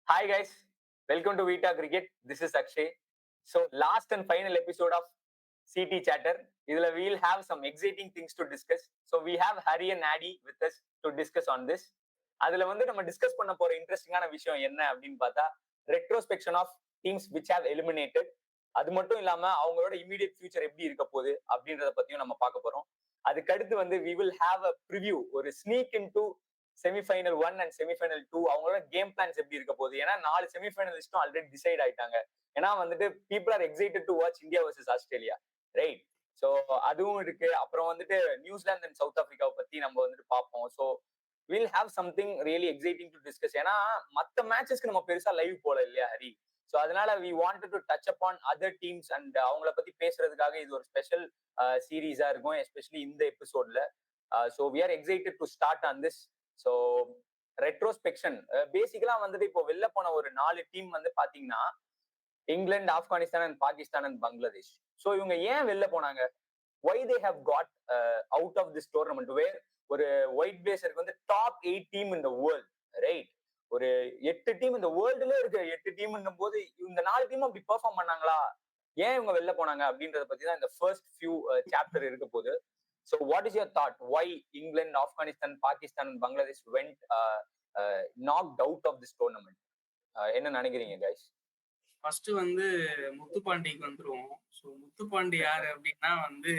Hi guys, welcome to Vita Cricket. This is Akshay. So last and final episode of CT Chatter. Idhula we'll have some exciting things to discuss. So we have Hari and Adi with us to discuss on this. அதுல வந்து நம்ம discuss பண்ண போற இன்ட்ரெஸ்டிங்கான விஷயம் என்ன அப்படின்னு பார்த்தா retrospection of teams which have eliminated. அது மட்டும் இல்லாம அவங்களோட இமீடியட் ஃபியூச்சர் எப்படி இருக்க போகுது அப்படின்றத பத்தியும் நம்ம பார்க்க போறோம். அதுக்கடுத்து வந்து we will have a preview, ஒரு sneak in to semifinal 1 and semifinal 2 அவங்களோட கேம் பிளான்ஸ் எப்படி இருக்க போகுது. ஏன்னா 4 செமிஃபைனலிஸ்டும் ஆல்ரெடி டிசைட் ஆயிட்டாங்க. ஏன்னா வந்துட்டு people are excited to watch India versus Australia, right? So அதுவும் இருக்கு. அப்புறம் வந்துட்டு நியூசிலாந்து அண்ட் சவுத் ஆப்பிரிக்காவை பத்தி நம்ம வந்துட்டு பார்ப்போம். So will have something really exciting to discuss. ஏன்னா மற்ற மேட்சஸ்க்கு நம்ம பெருசா லைவ் போல இல்லையா ஹரி? ஸோ அதனால we wanted to touch up on other teams and அவங்கள பத்தி பேசுறதுக்காக இது ஒரு ஸ்பெஷல் சீரீஸா இருக்கும், எஸ்பெஷலி இந்த எபிசோட்ல. So we are excited to start on this. So retrospection பேசிக்கலா வந்துட்டு இப்போ வெளில போன ஒரு 4 டீம் வந்து பாத்தீங்கன்னா England, Afghanistan and Pakistan and Bangladesh. So இவங்க ஏன் வெளில போனாங்க? why they have got out of this tournament where ஒரு ஒயிட் பேசருக்கு வந்து top 8 team in the world, right? ஒரு 8 டீம் இந்த வேர்ல்டுல இருக்கு. 8 டீம் போது இந்த 4 டீம் அப்படி பெர்ஃபார்ம் பண்ணாங்களா, ஏன் இவங்க வெளில போனாங்க அப்படின்றத பத்தி தான் இந்த ஃபர்ஸ்ட் ஃபியூ சாப்டர் இருக்க போகுது. So what is your thought? Why England, Afghanistan, Pakistan and Bangladesh went knocked out of this tournament? என்ன நினைக்கிறீங்க guys? ஃபர்ஸ்ட் வந்து முத்துப்பாண்டிக்கு வந்துருவோம். ஸோ முத்துப்பாண்டி யாரு அப்படின்னா வந்து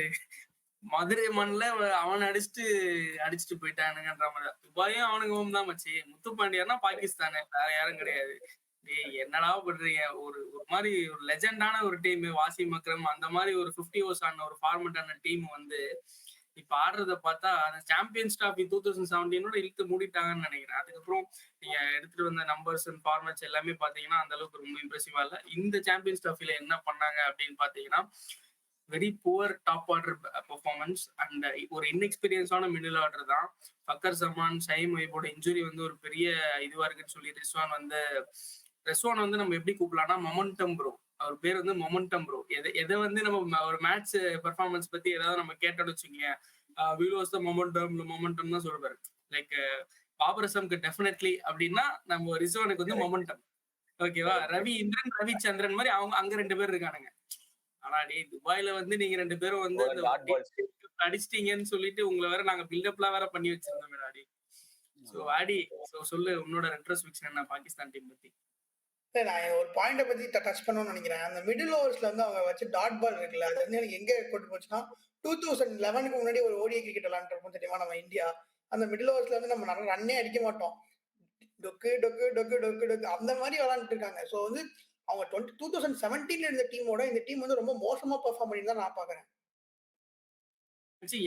மதுரை மண்ணில் அவன் அடிச்சுட்டு போயிட்டானுங்கன்ற மாதிரி. துபாயும் அவனுக்கு ஹோம் தான் மச்சி. முத்துப்பாண்டியார்னா பாகிஸ்தானு, வேற யாரும் கிடையாது. என்னடா பண்றீங்க? ஒரு மாதிரி ஒரு லெஜெண்டான ஒரு டீம், வாசிம் அக்ரம் அந்த மாதிரி ஒரு 50 ஓவர்ஸ் ஆன ஒரு ஃபார்மட்டான டீம் வந்து இப்ப ஆடுறத பார்த்தா அந்த சாம்பியன்ஸ் டிராஃபி 2017 இழுத்து மூடிட்டாங்கன்னு நினைக்கிறேன். அதுக்கப்புறம் நீங்க எடுத்துட்டு வந்த நம்பர்ஸ் அண்ட் ஃபார்மேட்ஸ் எல்லாமே பாத்தீங்கன்னா அந்த அளவுக்கு ரொம்ப இம்ப்ரெசிவா இல்ல. இந்த சாம்பியன்ஸ் டிராஃபில என்ன பண்ணாங்க அப்படின்னு பாத்தீங்கன்னா very poor top order performance and ஒரு இன்எக்ஸ்பீரியன்ஸான மிடில் ஆர்டர் தான். ஃபக்கர் ஜமான், ஷஹீம் வைபோட இன்ஜுரி வந்து ஒரு பெரிய இதுவா இருக்குன்னு சொல்லி ரெஸ்வான் வந்து நம்ம எப்படி கூப்பிடலாம்னா மொமெண்டம் ப்ரோ. அவர் பேர் வந்து மொமெண்டம் ப்ரோ. எதை வந்து நம்ம ஒரு மேட்ச் பெர்ஃபார்மன்ஸ் பத்தி ஏதாவது நம்ம கேட்டோம்னு வச்சுக்கோங்க, வீலோஸ் தான் மொமெண்டம் தான் சொல்றாரு. லைக் பாபர் அசம்க்கு டெஃபினெட்லி அப்படின்னா நம்ம ரிஸ்வானுக்கு வந்து மொமெண்டம். ஓகேவா? ரவி இந்திரன், ரவி சந்திரன் மாதிரி அவங்க அங்க 2 பேர் இருக்கானுங்க. ஆனா டே துபாயில வந்து நீங்க 2 பேரும் வந்து அடிச்சிட்டீங்கன்னு சொல்லிட்டு உங்களை வேற நாங்க பில்டப்லாம் வேற பண்ணி வச்சிருந்தோம் ஆடி. சோ ஆடி சொல்லு உன்னோட ரெட்ரோஸ்பெக்ஷன் என்ன பாகிஸ்தான் டீம் பத்தி? நான் ஒரு பாயிண்ட பத்தி டச் பண்ணணும்னு நினைக்கிறேன். அந்த மிடில் ஓவர்ஸ்ல வந்து அவங்க வச்சு டாட் பால் இருக்குல்ல, அது வந்து எனக்கு எங்க கொண்டு போச்சுன்னா 2011க்கு முன்னாடி ஒரு ஓடிஐ கிரிக்கெட் விளையாண்டுருப்போம் தெரியுமா நம்ம இந்தியா. அந்த மிடில் ஓவர்ஸ்ல வந்து நம்ம நிறைய ரன்னே அடிக்க மாட்டோம், டொக்கு டொக்கு டொக்கு டொக்கு டொக்கு அந்த மாதிரி விளையாண்டுட்டு இருக்காங்க. ஸோ வந்து அவங்க 2017 இருந்த டீமோட இந்த டீம் வந்து ரொம்ப மோசமா பெர்ஃபார்ம் பண்ணி தான் நான் பாக்குறேன்.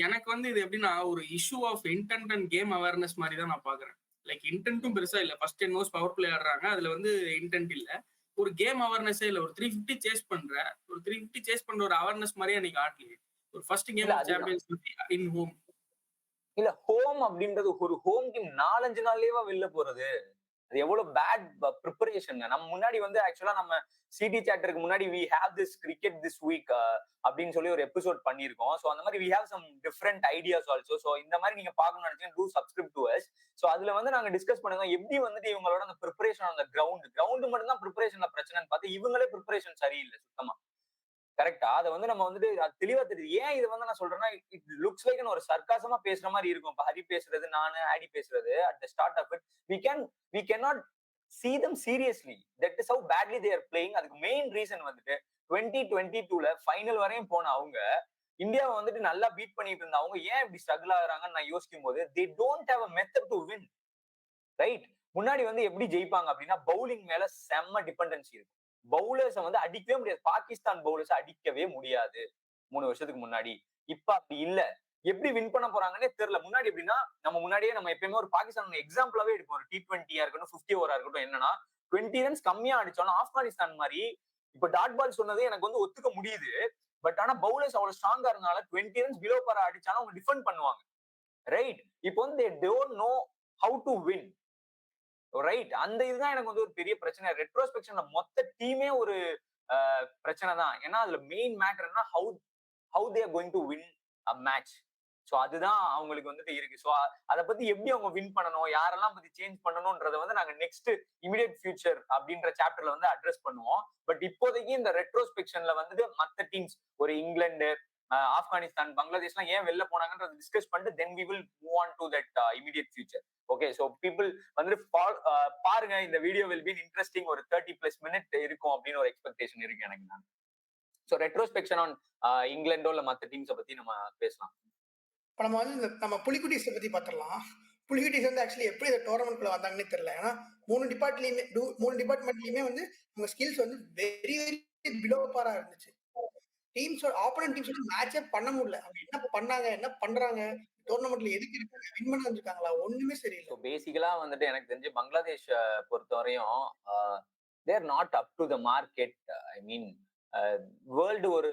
எனக்கு வந்து இது எப்படின்னா ஒரு issue of intent and game awareness மாதிரி தான் நான் பாக்குறேன். லைக் இன்டென்ட்டும் பெருசா இல்ல. ஃபர்ஸ்ட் 10 ஓவர்ஸ் பவர் பிளே ஆடுறாங்க, அதுல வந்து இன்டென்ட் இல்ல. ஒரு கேம் அவேர்னஸே இல்ல. ஒரு 350 சேஸ் பண்ற ஒரு அவேர்னஸ் மாதிரியே அன்னைக்கு ஆடலையே. ஒரு first game of champions in home. இல்ல ஹோம் அப்படின்றது ஒரு ஹோம் டீம் 4-5 நாள்லயே வெளில போறது, அது எவ்வளவு பேட் ப்ரிப்பரேஷன். நம்ம முன்னாடி வந்து ஆக்சுவலா நம்ம சிடி சாட்டருக்கு முன்னாடி we have this cricket this week அப்படின்னு சொல்லி ஒரு எபிசோட் பண்ணிருக்கோம். ஸோ அந்த மாதிரி we have some different ideas also. So இந்த மாதிரி நீங்க பார்க்கணும்னு நினைச்சீங்கன்னா do subscribe to us. So அதுல வந்து நாங்க டிஸ்கஸ் பண்ணுவோம் எப்படி வந்துட்டு இவங்களோட அந்த ப்ரிப்பரேஷன், அந்த கிரவுண்ட் மட்டும் தான் ப்ரிப்பரேஷன்ல பிரச்சனைன்னு பார்த்து இவங்களே ப்ரிப்பரேஷன் சரியில்லை சுத்தமா. கரெக்டா? அதை வந்து நம்ம வந்துட்டு தெளிவா தெரியுது. ஏன் இது வந்து நான் சொல்றேன்னா இட் லுக்ஸ் லைக் ஒரு சர்க்காசமா பேசுற மாதிரி இருக்கும். இப்ப ஹரி பேசுறது, நானு ஆடி பேசுறது at the start of it we cannot see them seriously. That is how badly they are playing. அதுக்கு மெயின் ரீசன் வந்துட்டு 2022ல ஃபைனல் வரையும் போன அவங்க இந்தியாவை வந்துட்டு நல்லா பீட் பண்ணிட்டு இருந்தா அவங்க ஏன் இப்படி ஸ்ட்ரகிள் ஆகுறாங்கன்னு நான் யோசிக்கும் போது they don't have a method to win, right? முன்னாடி வந்து எப்படி ஜெயிப்பாங்க அப்படின்னா பவுலிங் மேல செம்ம டிபெண்டன்சி இருக்கும். பவுலர்ஸை வந்து அடிக்கவே முடியாது. பாகிஸ்தான் பவுலர்ஸ் அடிக்கவே முடியாது 3 வருஷத்துக்கு முன்னாடி. இப்ப அப்படி இல்ல. எப்படி வின் பண்ண போறாங்கன்னே தெரியல. முன்னாடி எப்படின்னா நம்ம எப்பயுமே ஒரு பாகிஸ்தான் எக்ஸாம்பிளாவே எடுப்போம். ஒரு T20 இருக்கட்டும், 50 ஓவரா இருக்கட்டும், என்னன்னா 20 ரன்ஸ் கம்மியா அடிச்சோம்னா ஆப்கானிஸ்தான் மாதிரி இப்ப டாட் பால் சொன்னது எனக்கு வந்து ஒத்துக்க முடியுது. பட் ஆனா பவுலர்ஸ் அவ்வளவு ஸ்ட்ராங்கா இருந்தால 20 ரன்ஸ் பிலோ பாரா அடிச்சாலும் அவங்க டிஃபெண்ட் பண்ணுவாங்க, ரைட்? இப்போ வந்து they don't know how to win, right? அந்த இதுதான் எனக்கு வந்து ஒரு பெரிய பிரச்சனை. ரெட்ரோஸ்பெக்ஷன்ல மொத்த டீமே ஒரு பிரச்சனை தான். ஏன்னா அதுல மெயின் மேட்டர் என்ன, how they are going to win a match. So அதுதான் அவங்களுக்கு வந்துட்டு இருக்கு. ஸோ அதை பத்தி எப்படி அவங்க வின் பண்ணணும், யாரெல்லாம் பத்தி சேஞ்ச் பண்ணணும்ன்றத வந்து நாங்க நெக்ஸ்ட் இமிடியட் ஃபியூச்சர் அப்படின்ற சாப்டர்ல வந்து அட்ரஸ் பண்ணுவோம். பட் இப்போதைக்கு இந்த ரெட்ரோஸ்பெக்ஷன்ல வந்துட்டு மற்ற டீம்ஸ் ஒரு இங்கிலாந்து, ஆப்கானிஸ்தான், பங்களாதேஷ்லாம் ஏன் வெளில போனாங்கன்றத டிஸ்கஸ் பண்ணிட்டு then we will move on to that immediate future. Okay, so people வந்துட்டு பாருங்க, இந்த வீடியோ வில் பி இன்ட்ரெஸ்டிங். ஒரு 30+ மினிட் இருக்கும் அப்படின்னு ஒரு எக்ஸ்பெக்டேஷன் இருக்கு எனக்கு. நான் ஸோ ரெட்ரோஸ்பெக்ஷன் ஆன் இங்கிலாண்டோ இல்ல மற்ற டீம்ஸை பத்தி நம்ம பேசலாம். இப்போ நம்ம வந்து நம்ம புலிக்குட்டீஸை பத்தி பார்த்துடலாம். புலிக்குட்டீஸ் வந்து ஆக்சுவலி எப்படி இந்த டோர்னமெண்ட்குள்ள வந்தாங்கன்னு தெரியல. ஏன்னா மூணு டிபார்ட்மெண்ட்லயுமே வந்து அவங்க ஸ்கில்ஸ் வந்து வெரி வெரி பிலோ பாரா இருந்துச்சு. டீம்ஸ் ஆப்போனன்ட் டீம்ஸ் வந்து மேட்சே பண்ண முடியல. அவங்க என்ன பண்ணாங்க, என்ன பண்றாங்க, டோர்னமெண்ட்ல எதுக்கு இருக்காங்க, வின் பண்ண வந்திருக்காங்களா, ஒண்ணுமே சரியில்லை. ஸோ பேசிக்கலா வந்துட்டு எனக்கு தெரிஞ்சு பங்களாதேஷ் பொறுத்தவரையும் தேர் not up to the market. I mean world ஒரு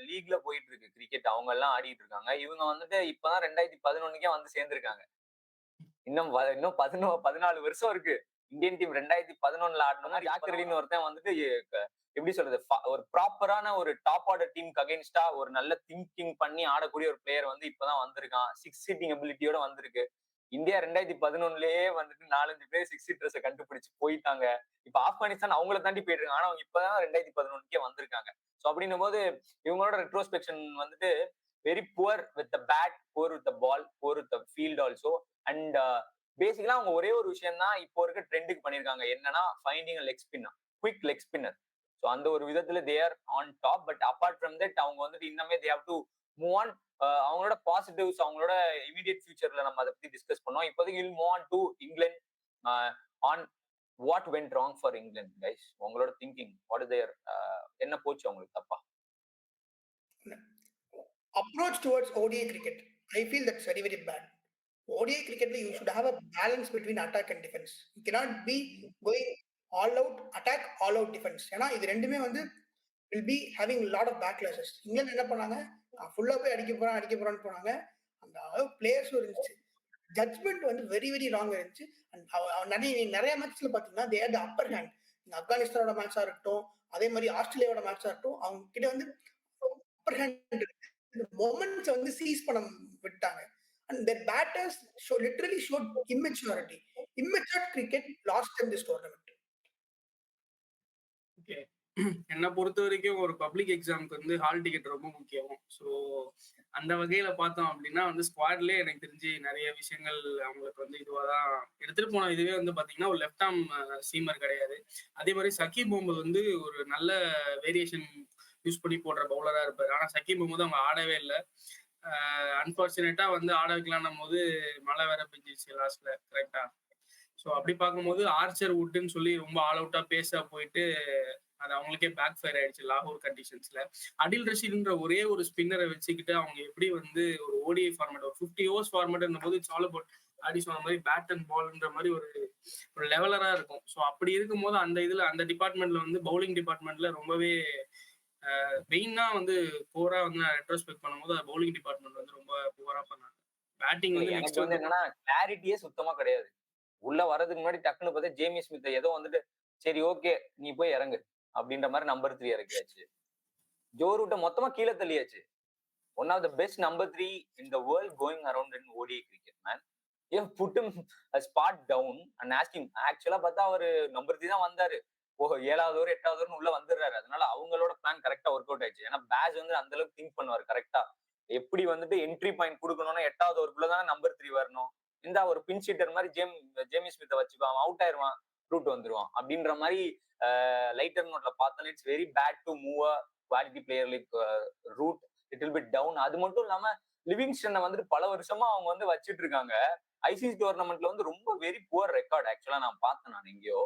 லீக்ல போயிட்டு இருக்கு கிரிக்கெட், அவங்க எல்லாம் ஆடிட்டு இருக்காங்க. இவங்க வந்துட்டு இப்பதான் 2011 வந்து சேர்ந்திருக்காங்க. இன்னும் 14 வருஷம் இருக்கு. இந்தியன் டீம் 2011 ஆடணும்னா ஜாக்கிரலின்னு ஒருத்தன் வந்துட்டு எப்படி சொல்றது, ஒரு ப்ராப்பரான ஒரு டாப் ஆர்டர் டீமுக்கு அகைன்ஸ்டா ஒரு நல்ல திங்கிங் பண்ணி ஆடக்கூடிய ஒரு பிளேயர் வந்து இப்பதான் வந்திருக்கான். 6 ஹிட்டிங் எபிலிட்டியோட வந்திருக்கு. இந்தியா 2011லயே வந்துட்டு 4-5 பேர் 6 ஹிட்டர்ஸை கண்டுபிடிச்சு போயிட்டாங்க. இப்ப ஆப்கானிஸ்தான் அவங்கள தாண்டி போயிட்டு இருக்காங்க. ஆனா அவங்க இப்பதான் 2011 வந்திருக்காங்க. ஸோ அப்படின்னும் போது இவங்களோட ரெட்ரோஸ்பெக்ஷன் வந்துட்டு very poor with the bat, poor with the ball, poor with the field also. And basically அவங்க ஒரே ஒரு விஷயம் தான் இப்போ இருக்க ட்ரெண்டுக்கு பண்ணிருக்காங்க. என்னன்னா finding leg spinner, quick leg spinner. So அந்த ஒரு விதத்துல they are on top. But apart from that அவங்க வந்துட்டு இன்னமே they have to move on. அவங்களோட பாசிட்டிவ்ஸ், அவங்களோட இமீடியட் ஃபியூச்சர்ல நம்ம அதை பத்தி டிஸ்கஸ் பண்ணோம். இப்போதைக்கு will move on to England on what went wrong for England guys. உங்களோட திங்கிங் வாட் இஸ் தேர், என்ன போச்சு அவங்களுக்கு தப்பா? Approach towards ODI cricket, I feel that's very very bad. ODI cricket you should have a balance between attack and defense. You cannot be going all out attack, all out defense. ஏன்னா இது ரெண்டுமே வந்து will be having a lot of backlashes. England என்ன பண்ணாங்க, ஃபுல்லா போய் அடிக்க போறான்னு போனாங்க. அந்த பிளேயர்ஸும் இருந்துச்சு. ஜட்மெண்ட் வந்து வெரி வெரி ராங் இருந்துச்சு. நிறைய மேட்ச்ல பாத்தீங்கன்னா they had the upper hand. இந்த ஆப்கானிஸ்தானோட மேட்சா இருக்கட்டும், அதே மாதிரி ஆஸ்திரேலியாவோட மேட்சா இருக்கட்டும், அவங்க கிட்ட வந்து அப்பர் ஹேண்ட் மொமெண்ட்ஸ் வந்து சீஸ் பண்ண விட்டாங்க. And their batters literally showed immaturity. Immature cricket lost them this tournament. Okay. என்னை பொறுத்த வரைக்கும் ஒரு பப்ளிக் எக்ஸாமுக்கு வந்து ஹால் டிக்கெட் ரொம்ப முக்கியம். ஸோ அந்த வகையில பார்த்தோம் அப்படின்னா வந்து ஸ்குவாட்லேயே எனக்கு தெரிஞ்சு நிறைய விஷயங்கள் அவங்களுக்கு வந்து இதுவாக தான் எடுத்துட்டு போன. இதுவே வந்து பார்த்தீங்கன்னா ஒரு லெஃப்ட் ஆர்ம் சீமர் கிடையாது. அதே மாதிரி சக்கீப் முகமது வந்து ஒரு நல்ல வேரியேஷன் யூஸ் பண்ணி போடுற பவுலராக இருப்பார். ஆனால் சக்கீப் முகமது அவங்க ஆடவே இல்லை. அன்பார்ச்சுனேட்டா வந்து ஆட வைக்கலான்னும் போது மழை வேற பெஞ்சிச்சு லாஸ்ட்ல, கரெக்டா? ஸோ அப்படி பார்க்கும்போது ஆர்ச்சர் வுட்டுன்னு சொல்லி ரொம்ப ஆல் அவுட்டா பேச போயிட்டு அது அவங்களுக்கே பேக் ஃபயர் ஆயிடுச்சு லாகூர் கண்டிஷன்ஸ்ல. அடில் ரஷீத்ன்ற ஒரே ஒரு ஸ்பின்னரை வச்சுக்கிட்டு அவங்க எப்படி வந்து ஒரு ODI ஃபார்மேட், ஒரு 50 ஓவர்ஸ் ஃபார்மேட் போது சால் அபவுட் ஆடி சொன்ன மாதிரி பேட் அண்ட் பால்ன்ற மாதிரி ஒரு லெவலரா இருக்கும். ஸோ அப்படி இருக்கும்போது அந்த இதுல அந்த டிபார்ட்மெண்ட்ல வந்து பவுலிங் டிபார்ட்மெண்ட்ல ரொம்பவே மெயினா வந்து போரா வந்து நான் ரெட்ரோஸ்பெக்ட் பண்ணும்போது பவுலிங் டிபார்ட்மெண்ட் வந்து ரொம்ப புவரா பண்ணாங்க. பேட்டிங் வந்து எனக்கு வந்து என்னன்னா கிளாரிட்டியே சுத்தமா கிடையாது. உள்ள வரதுக்கு முன்னாடி டக்குன்னு பார்த்தா ஜேமி ஸ்மித் ஏதோ வந்துட்டு சரி ஓகே நீ போய் இறங்கு அப்படின்ற மாதிரி நம்பர் 3 இறக்கியாச்சு. ஜோ ரூட்டை மொத்தமா கீழே தள்ளியாச்சு. One of the best number 3 in the world going around in ODI cricket man. You put him spot down and asking. ஆக்சுவலா பார்த்தா அவரு நம்பர் 3 தான் வந்தாரு. ஓஹோ 7வது ஓவர் 8வது ஓவர் உள்ள வந்துடுறாரு. அதனால அவங்களோட பிளான் கரெக்டா ஒர்க் அவுட் ஆயிடுச்சு. ஏன்னா பேஸ் வந்து அந்த அளவுக்கு திங்க் பண்ணுவார் கரெக்டா. எப்படி வந்துட்டு என்ட்ரி பாயிண்ட் கொடுக்கணும்னா 8வது ஓவருக்குள்ளதான் நம்பர் 3 வரணும். இந்த ஒரு பின் ஷீட்டர் மாதிரி ஜேமி ஸ்மித்தை வச்சுப்பான், அவுட் ஆயிருவான், ரூட் வந்துருவான் அப்படின்ற மாதிரி லைட்டர் நோட்ல பார்த்தோன்னா it's very bad to move a quality player like Root little bit down. அது மட்டும் இல்லாம லிவிங்ஸ்டனை வந்துட்டு பல வருஷமா அவங்க வந்து வச்சிட்டு இருக்காங்க. ICC டோர்னமெண்ட்ல வந்து ரொம்ப வெரி புவர் ரெக்கார்ட். ஆக்சுவலா நான் பார்த்தேன், நான் எங்கேயோ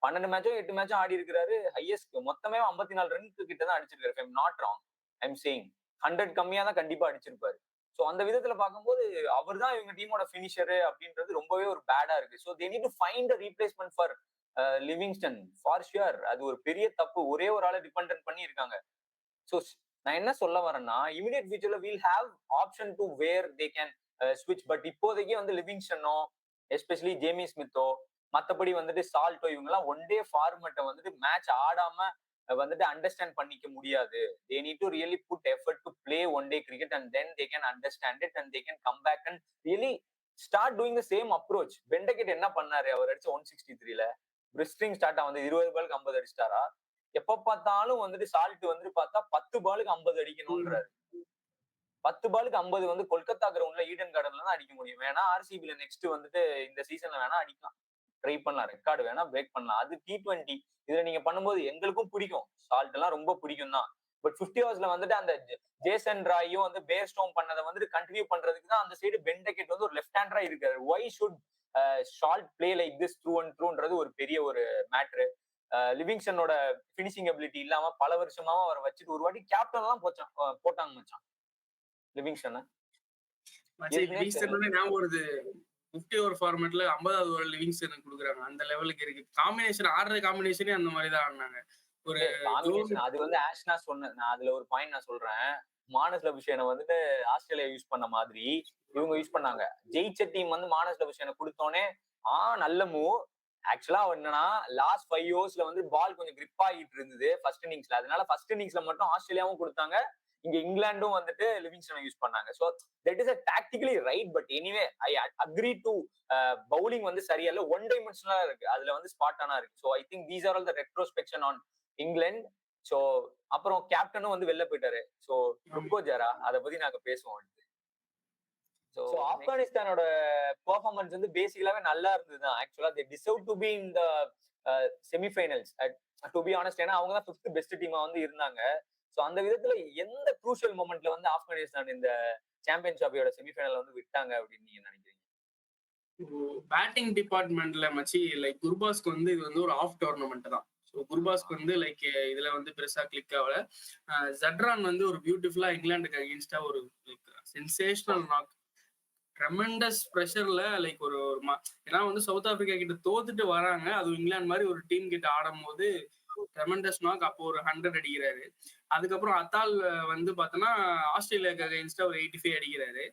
12 மேட்சோ 8 மேட்சோ ஆடி இருக்கிறாரு. ஹையஸ்ட் மொத்தமே 54 ரன்க்கு கிட்ட தான் அடிச்சிருக்காரு. I am not wrong, I am saying 100 கம்மியா தான் கண்டிப்பா அடிச்சிருப்பாரு. ஸோ அந்த விதத்துல பார்க்கும்போது அவர் தான் இவங்க டீமோட பினிஷரு அப்படின்றது ரொம்பவே ஒரு பேடா இருக்கு. So they need to find a replacement for Livingstone for sure. அது ஒரு பெரிய தப்பு. ஒரே ஒரு ஆளை டிபெண்ட் பண்ணி இருக்காங்க. ஸோ நான் என்ன சொல்ல வரேன்னா இமிடியட் ஃபியூச்சர்ல will have option to where they can ஸ்விட்ச். பட் இப்போதைக்கு வந்து லிவிங்ஸ்டனோ எஸ்பெஷலி ஜேமி ஸ்மித்தோ மற்றபடி வந்துட்டு சால்ட்டோ இவங்கெல்லாம் ஒன் டே ஃபார்மேட்டை வந்துட்டு மேட்ச் ஆடாம வந்துட்டு அண்டர்ஸ்டாண்ட் பண்ணிக்க முடியாது. They need to really put effort to play one day cricket and then they can understand it and they can come back and really start doing the same approach. Ben Duckett என்ன பண்ணாரு? அவர் அடிச்ச 163ல பிரிஸ்டிங் start வந்து 20 பாலுக்கு 50 அடிச்சிட்டாரா? எப்ப பார்த்தாலும் வந்துட்டு salt வந்து பார்த்தா 10 பாலுக்கு 50 அடிக்கணும்ன்றாரு. 10 பாலுக்கு 50 வந்து கொல்கத்தா கிரவுண்ட்ல ஈடன் கார்டன்ல தான் அடிக்க முடியும். வேணா ஆர்சிபில நெக்ஸ்ட் வந்துட்டு இந்த சீசன்ல வேணா அடிக்கலாம், ட்ரை பண்ணலாம், ரெக்கார்டு வேணா பிரேக் பண்ணலாம். அது T20 இதுல நீங்க பண்ணும்போது எங்களுக்கும் பிடிக்கும், சால்ட் எல்லாம் ரொம்ப பிடிக்கும் தான். பட் 50 ஓவர்ஸ்ல வந்துட்டு அந்த ஜேசன் ராயும் வந்து பேர் ஸ்டோம் பண்ணதை வந்துட்டு கண்டினியூ பண்றதுக்கு தான் அந்த சைடு பெண்டகெட் வந்து ஒரு லெஃப்ட் ஹேண்டரா இருக்காரு. Why should shot play like this through and த்ரூன்றது ஒரு பெரிய ஒரு மேட்ரு. லிவிங்ஸ்டனோட பினிஷிங் அபிலிட்டி இல்லாம பல வருஷமாவும் அவரை வச்சுட்டு ஒரு வாட்டி கேப்டன் எல்லாம் போட்டாங்க மச்சான் லிவிங்ஸ்டனை. ஞாபகம் வருது, 50 ஓவர் ஃபார்மேட்ல 50வது ஓவர் லிவிங்ஸ்டனுக்கு கொடுக்குறாங்க. அந்த லெவலுக்கு இருக்கு காம்பினேஷன். ஆடுற காம்பினேஷனே அந்த மாதிரி தான் ஆடினாங்க. ஒரு அது வந்து ஆஷ்னா சொன்ன, நான் அதுல ஒரு பாயிண்ட் நான் சொல்றேன். மானஸ் லபுஷேனை வந்துட்டு ஆஸ்திரேலியா யூஸ் பண்ண மாதிரி இவங்க யூஸ் பண்ணாங்க. ஜெயிச்ச டீம் வந்து மானஸ் லபுஷேனை கொடுத்தோன்னே நல்ல மூவ். ஆக்சுவலா என்னன்னா லாஸ்ட் 5 ஓவர்ஸ்ல வந்து பால் கொஞ்சம் கிரிப் ஆகிட்டு இருந்தது ஃபர்ஸ்ட் இன்னிங்ஸ்ல. அதனால ஃபர்ஸ்ட் இன்னிங்ஸ்ல மட்டும் ஆஸ்திரேலியாவும் கொடுத்தாங்க, இங்க இங்கிலாண்டும் வந்துட்டு லிவிங்ஸ்டனை யூஸ் பண்ணாங்க. So that is a tactically right. But anyway I agree to bowling வந்து சரியில்லை, ஒன் டைமென்ஷனலா இருக்கு, அதுல வந்து ஸ்பாட்டானா இருக்கு. So I think these are all the retrospection on England. So அப்புறம் கேப்டனும் வந்து வெளில போயிட்டாரு. ஸோ ஜரா அதை பத்தி நாங்க பேசுவோம். ஸோ ஆப்கானிஸ்தானோட பெர்ஃபார்மன்ஸ் வந்து பேசிக்கலாவே நல்லா இருந்ததுதான். ஆக்சுவலா they deserve to be in the semi-finals to be honest. ஏன்னா அவங்க தான் 5th பெஸ்ட் டீமா வந்து இருந்தாங்க. ஸோ அந்த விதத்துல எந்த க்ரூஷியல் மொமெண்ட்ல வந்து ஆப்கானிஸ்தான் இந்த சாம்பியன்ஸ் டிராஃபியோட செமிஃபைனல் வந்து விட்டாங்க அப்படின்னு நீங்க நினைக்கிறீங்க? பேட்டிங் டிபார்ட்மெண்ட்ல மச்சி லைக் குர்பாஸ்க்கு வந்து இது வந்து ஒரு ஆஃப் டோர்னமெண்ட் தான். ஸோ குர்பாஸ்க்கு வந்து லைக் இதுல வந்து பெருசா கிளிக் ஆகல. ஜட்ரான் வந்து ஒரு பியூட்டிஃபுல்லா இங்கிலாந்துக்கு அகேன்ஸ்டா ஒரு லைக் சென்சேஷனல் நாக், ட்ரெமெண்டஸ் ப்ரெஷர்ல லைக் ஒரு ஏன்னா வந்து சவுத் ஆப்பிரிக்கா கிட்ட தோத்துட்டு வராங்க, அதுவும் இங்கிலாந்து மாதிரி ஒரு டீம் கிட்ட ஆடும் போது ட்ரெமெண்டஸ் நாக். அப்போ ஒரு 100 அடிக்கிறாரு. அதுக்கப்புறம் அத்தால் வந்து பார்த்தோன்னா ஆஸ்திரேலியாவுக்கு அகைன்ஸ்டா ஒரு 85 அடிக்கிறாரு.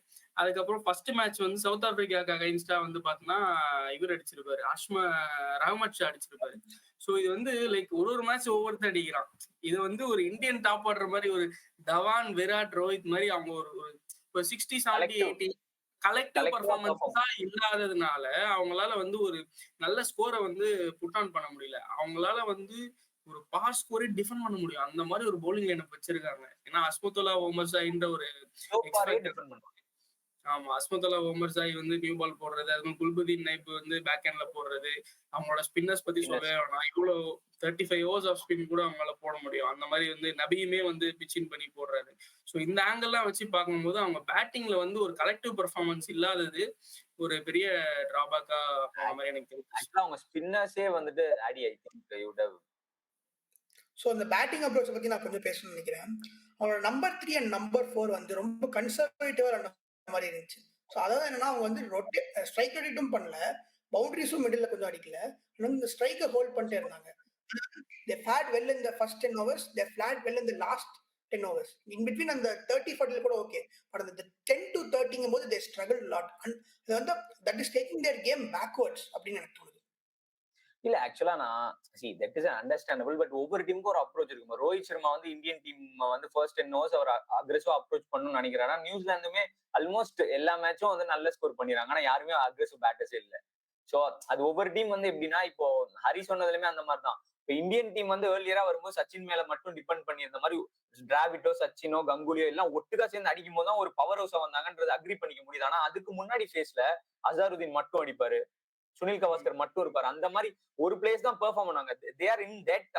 அதுக்கப்புறம் ஃபர்ஸ்ட் மேட்ச் வந்து சவுத் ஆப்பிரிக்காவுக்கு அகைன்ஸ்டா வந்து பார்த்தோன்னா இவர் அடிச்சிருப்பாரு, ரஹமத் ஷா அடிச்சிருப்பாரு. ஸோ இது வந்து லைக் ஒரு மேட்ச் ஒவ்வொருத்தர் அடிக்கிறான். இது வந்து ஒரு இந்தியன் டாப் ஆடுற மாதிரி ஒரு தவான், விராட், ரோஹித் மாதிரி அவங்க ஒரு 60, 70, 80 கலெக்டிவ் பர்ஃபார்மன்ஸ் தான் இல்லாததுனால அவங்களால வந்து ஒரு நல்ல ஸ்கோரை வந்து புட் ஆன் பண்ண முடியல. அவங்களால வந்து ஒரு பாஸ் ஸ்கோரை டிஃபெண்ட் பண்ண முடியும், அந்த மாதிரி ஒரு பவுலிங் லைனப் வச்சிருக்காங்க. ஏன்னா அஸ்மத்துல்லா ஓமர்சாயின்ற ஒரு அஸ்மத்துல்லா ஓமர்சாய் வந்து நியூ பால் போடுறது, அதுவும் குல்புதீன் நைப் வந்து பேக் ஹேண்ட்ல போடுறது. அவங்களோட ஸ்பின்னர்ஸ் பத்தி சொல்லவே வேணாம், இவ்வளவு 35 ஓவர்ஸ் ஆஃப் ஸ்பின் கூட அவங்களால போட முடியும். அந்த மாதிரி வந்து நபியுமே வந்து பிச்சின் பண்ணி போடுறாரு. ஸோ இந்த ஆங்கிள்லாம் வச்சு பார்க்கும்போது அவங்க பேட்டிங்ல வந்து ஒரு கலெக்டிவ் பெர்ஃபார்மன்ஸ் இல்லாதது ஒரு பெரிய டிராபேக்கா போன மாதிரி எனக்கு தெரியும். அவங்க ஸ்பின்னர்ஸே வந்துட்டு ஆடி I think you would. So அந்த பேட்டிங் அப்ரோச் பத்தி நான் கொஞ்சம் பேசணும்னு நினைக்கிறேன். அவங்களோட நம்பர் 3 அண்ட் நம்பர் 4 வந்து ரொம்ப கன்சர்வேட்டிவா அந்த மாதிரி இருந்துச்சு. ஸோ அதாவது என்னன்னா அவங்க வந்து ஸ்ட்ரைக் ரொட்டேட்டும் பண்ணல, பவுண்டரிஸும் மிடில் கொஞ்சம் அடிக்கல, இந்த ஸ்ட்ரைக்கை ஹோல்ட் பண்ணிட்டே இருந்தாங்க. They fared well in the first 10 overs, they fared well in the last 10 overs. In between அந்த 30-40 கூட ஓகே, பட் அந்த 10 to 30 போது they struggled a lot and that is taking their game backwards அப்படின்னு எனக்கு தோணுது. இல்ல ஆக்சுவலா நான் தட் இஸ் அண்டர்ஸ்டாண்டபிள். பட் ஒவ்வொரு டீமுக்கும் ஒரு அப்ரோச் இருக்கும். ரோஹித் சர்மா வந்து இந்தியன் டீம் வந்து ஃபர்ஸ்ட் 10 overs அவர் அக்ரெசிவா அப்ரோச் பண்ணணும்னு நினைக்கிறாரு. நியூசிலாந்துமே ஆல்மோஸ்ட் எல்லா மேட்சும் வந்து நல்ல ஸ்கோர் பண்ணிடுறாங்க, ஆனா யாருமே அக்ரெசிவ் பேட்டர்ஸே இல்லை. ஸோ அது ஒவ்வொரு டீம் வந்து எப்படின்னா, இப்போ ஹரி சொன்னதுலயுமே அந்த மாதிரி தான். இப்போ இந்தியன் டீம் வந்து ஏர்லியரா வரும்போது சச்சின் மேல மட்டும் டிபெண்ட் பண்ணி இருந்த மாதிரி டிராவிட்டோ, சச்சினோ, கங்குலியோ எல்லாம் ஒட்டுக்கா சேர்ந்து அடிக்கும் போது தான் ஒரு பவர் ஹவுஸா வந்தாங்கன்றது அக்ரி பண்ணிக்க முடியுது. ஆனா அதுக்கு முன்னாடி ஃபேஸ்ல அசாருதீன் மட்டும் அடிப்பாரு, சுனில் கவாஸ்கர் மட்டும் இருப்பாரு. அந்த மாதிரி ஒரு பிளேஸ் தான் பெர்ஃபார்ம் பண்ணாங்க. They are in that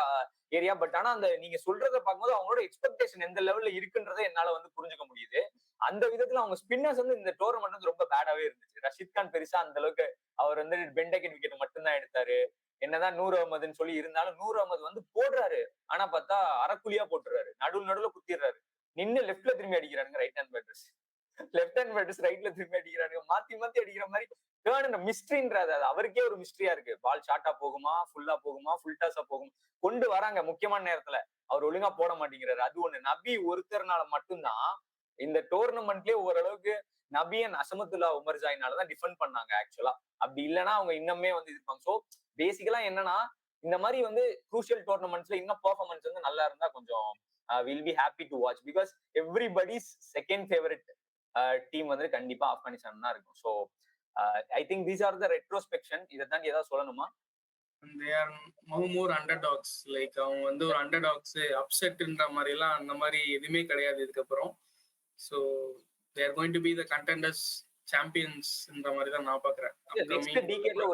area. But ஆனா அந்த நீங்க சொல்றத பார்க்கும்போது அவங்களோட எக்ஸ்பெக்டேஷன் எந்த லெவல்ல இருக்குன்றதை என்னால வந்து புரிஞ்சுக்க முடியுது. அந்த விதத்துல அவங்க ஸ்பின்னர்ஸ் வந்து இந்த டோர்னமெண்ட் வந்து ரொம்ப பேடாவே இருந்துச்சு. ரஷீத் கான் பெருசா அந்த அளவுக்கு அவர் வந்து பெண்டகெட் விக்கெட் மட்டும்தான் எடுத்தாரு. என்னதான் நூர் அகமதுன்னு சொல்லி இருந்தாலும் நூர் அகமது வந்து போடுறாரு, ஆனா பார்த்தா அரைக்குழியா போட்டுறாரு, நடுவுல குத்திடுறாரு. நின்று லெஃப்ட்ல திரும்பி அடிக்கிறாங்க right hand batters, left hand batters ரைட்ல திரும்பி அடிக்கிறாங்க, மாத்தி அடிக்கிற மாதிரி. மிஸ்ட்ரின்றது அது அவருக்கே ஒரு மிஸ்ட்ரியா இருக்கு. பால் ஷார்ட்டா போகுமா, ஃபுல்லா போகுமா, ஃபுல் டாஸா போகுமா, கொண்டு வராங்க முக்கியமான நேரத்துல அவர் ஒழுங்கா போட மாட்டேங்கிறாரு. அது ஒண்ணு. நபி ஒருத்தர்னால மட்டும்தான் இந்த டோர்னமெண்ட்லயே ஓரளவுக்கு நபியன் அசமத்துல்லா உமர்ஜாயினாலதான் டிஃபெண்ட் பண்ணாங்க ஆக்சுவலா. அப்படி இல்லைன்னா அவங்க இன்னமே வந்து இருப்பாங்க. சோ பேசிக்கலா என்னன்னா இந்த மாதிரி வந்து குரூஷியல் டோர்னமெண்ட்ஸ்ல இன்னும் பெர்ஃபார்மன்ஸ் வந்து நல்லா இருந்தா கொஞ்சம் will be happy to watch. Because everybody's second favourite team வந்து கண்டிப்பா ஆப்கானிஸ்தான் தான் இருக்கும். So I think these are the retrospection. இதை தாண்டி ஏதாவது சொல்லணுமா? they are more underdogs. Like அவங்க வந்து ஒரு அண்டர்டாக்ஸ் அப்செட்ன்ற மாதிரி எல்லாம் அந்த மாதிரி எதுவுமே கிடையாது இதுக்கப்புறம். So they are going to be the contenders, சாம்பியன்ஸ்ன்ற மாதிரி தான் நான் பாக்குறேன். நெக்ஸ்ட் டிகேட்ல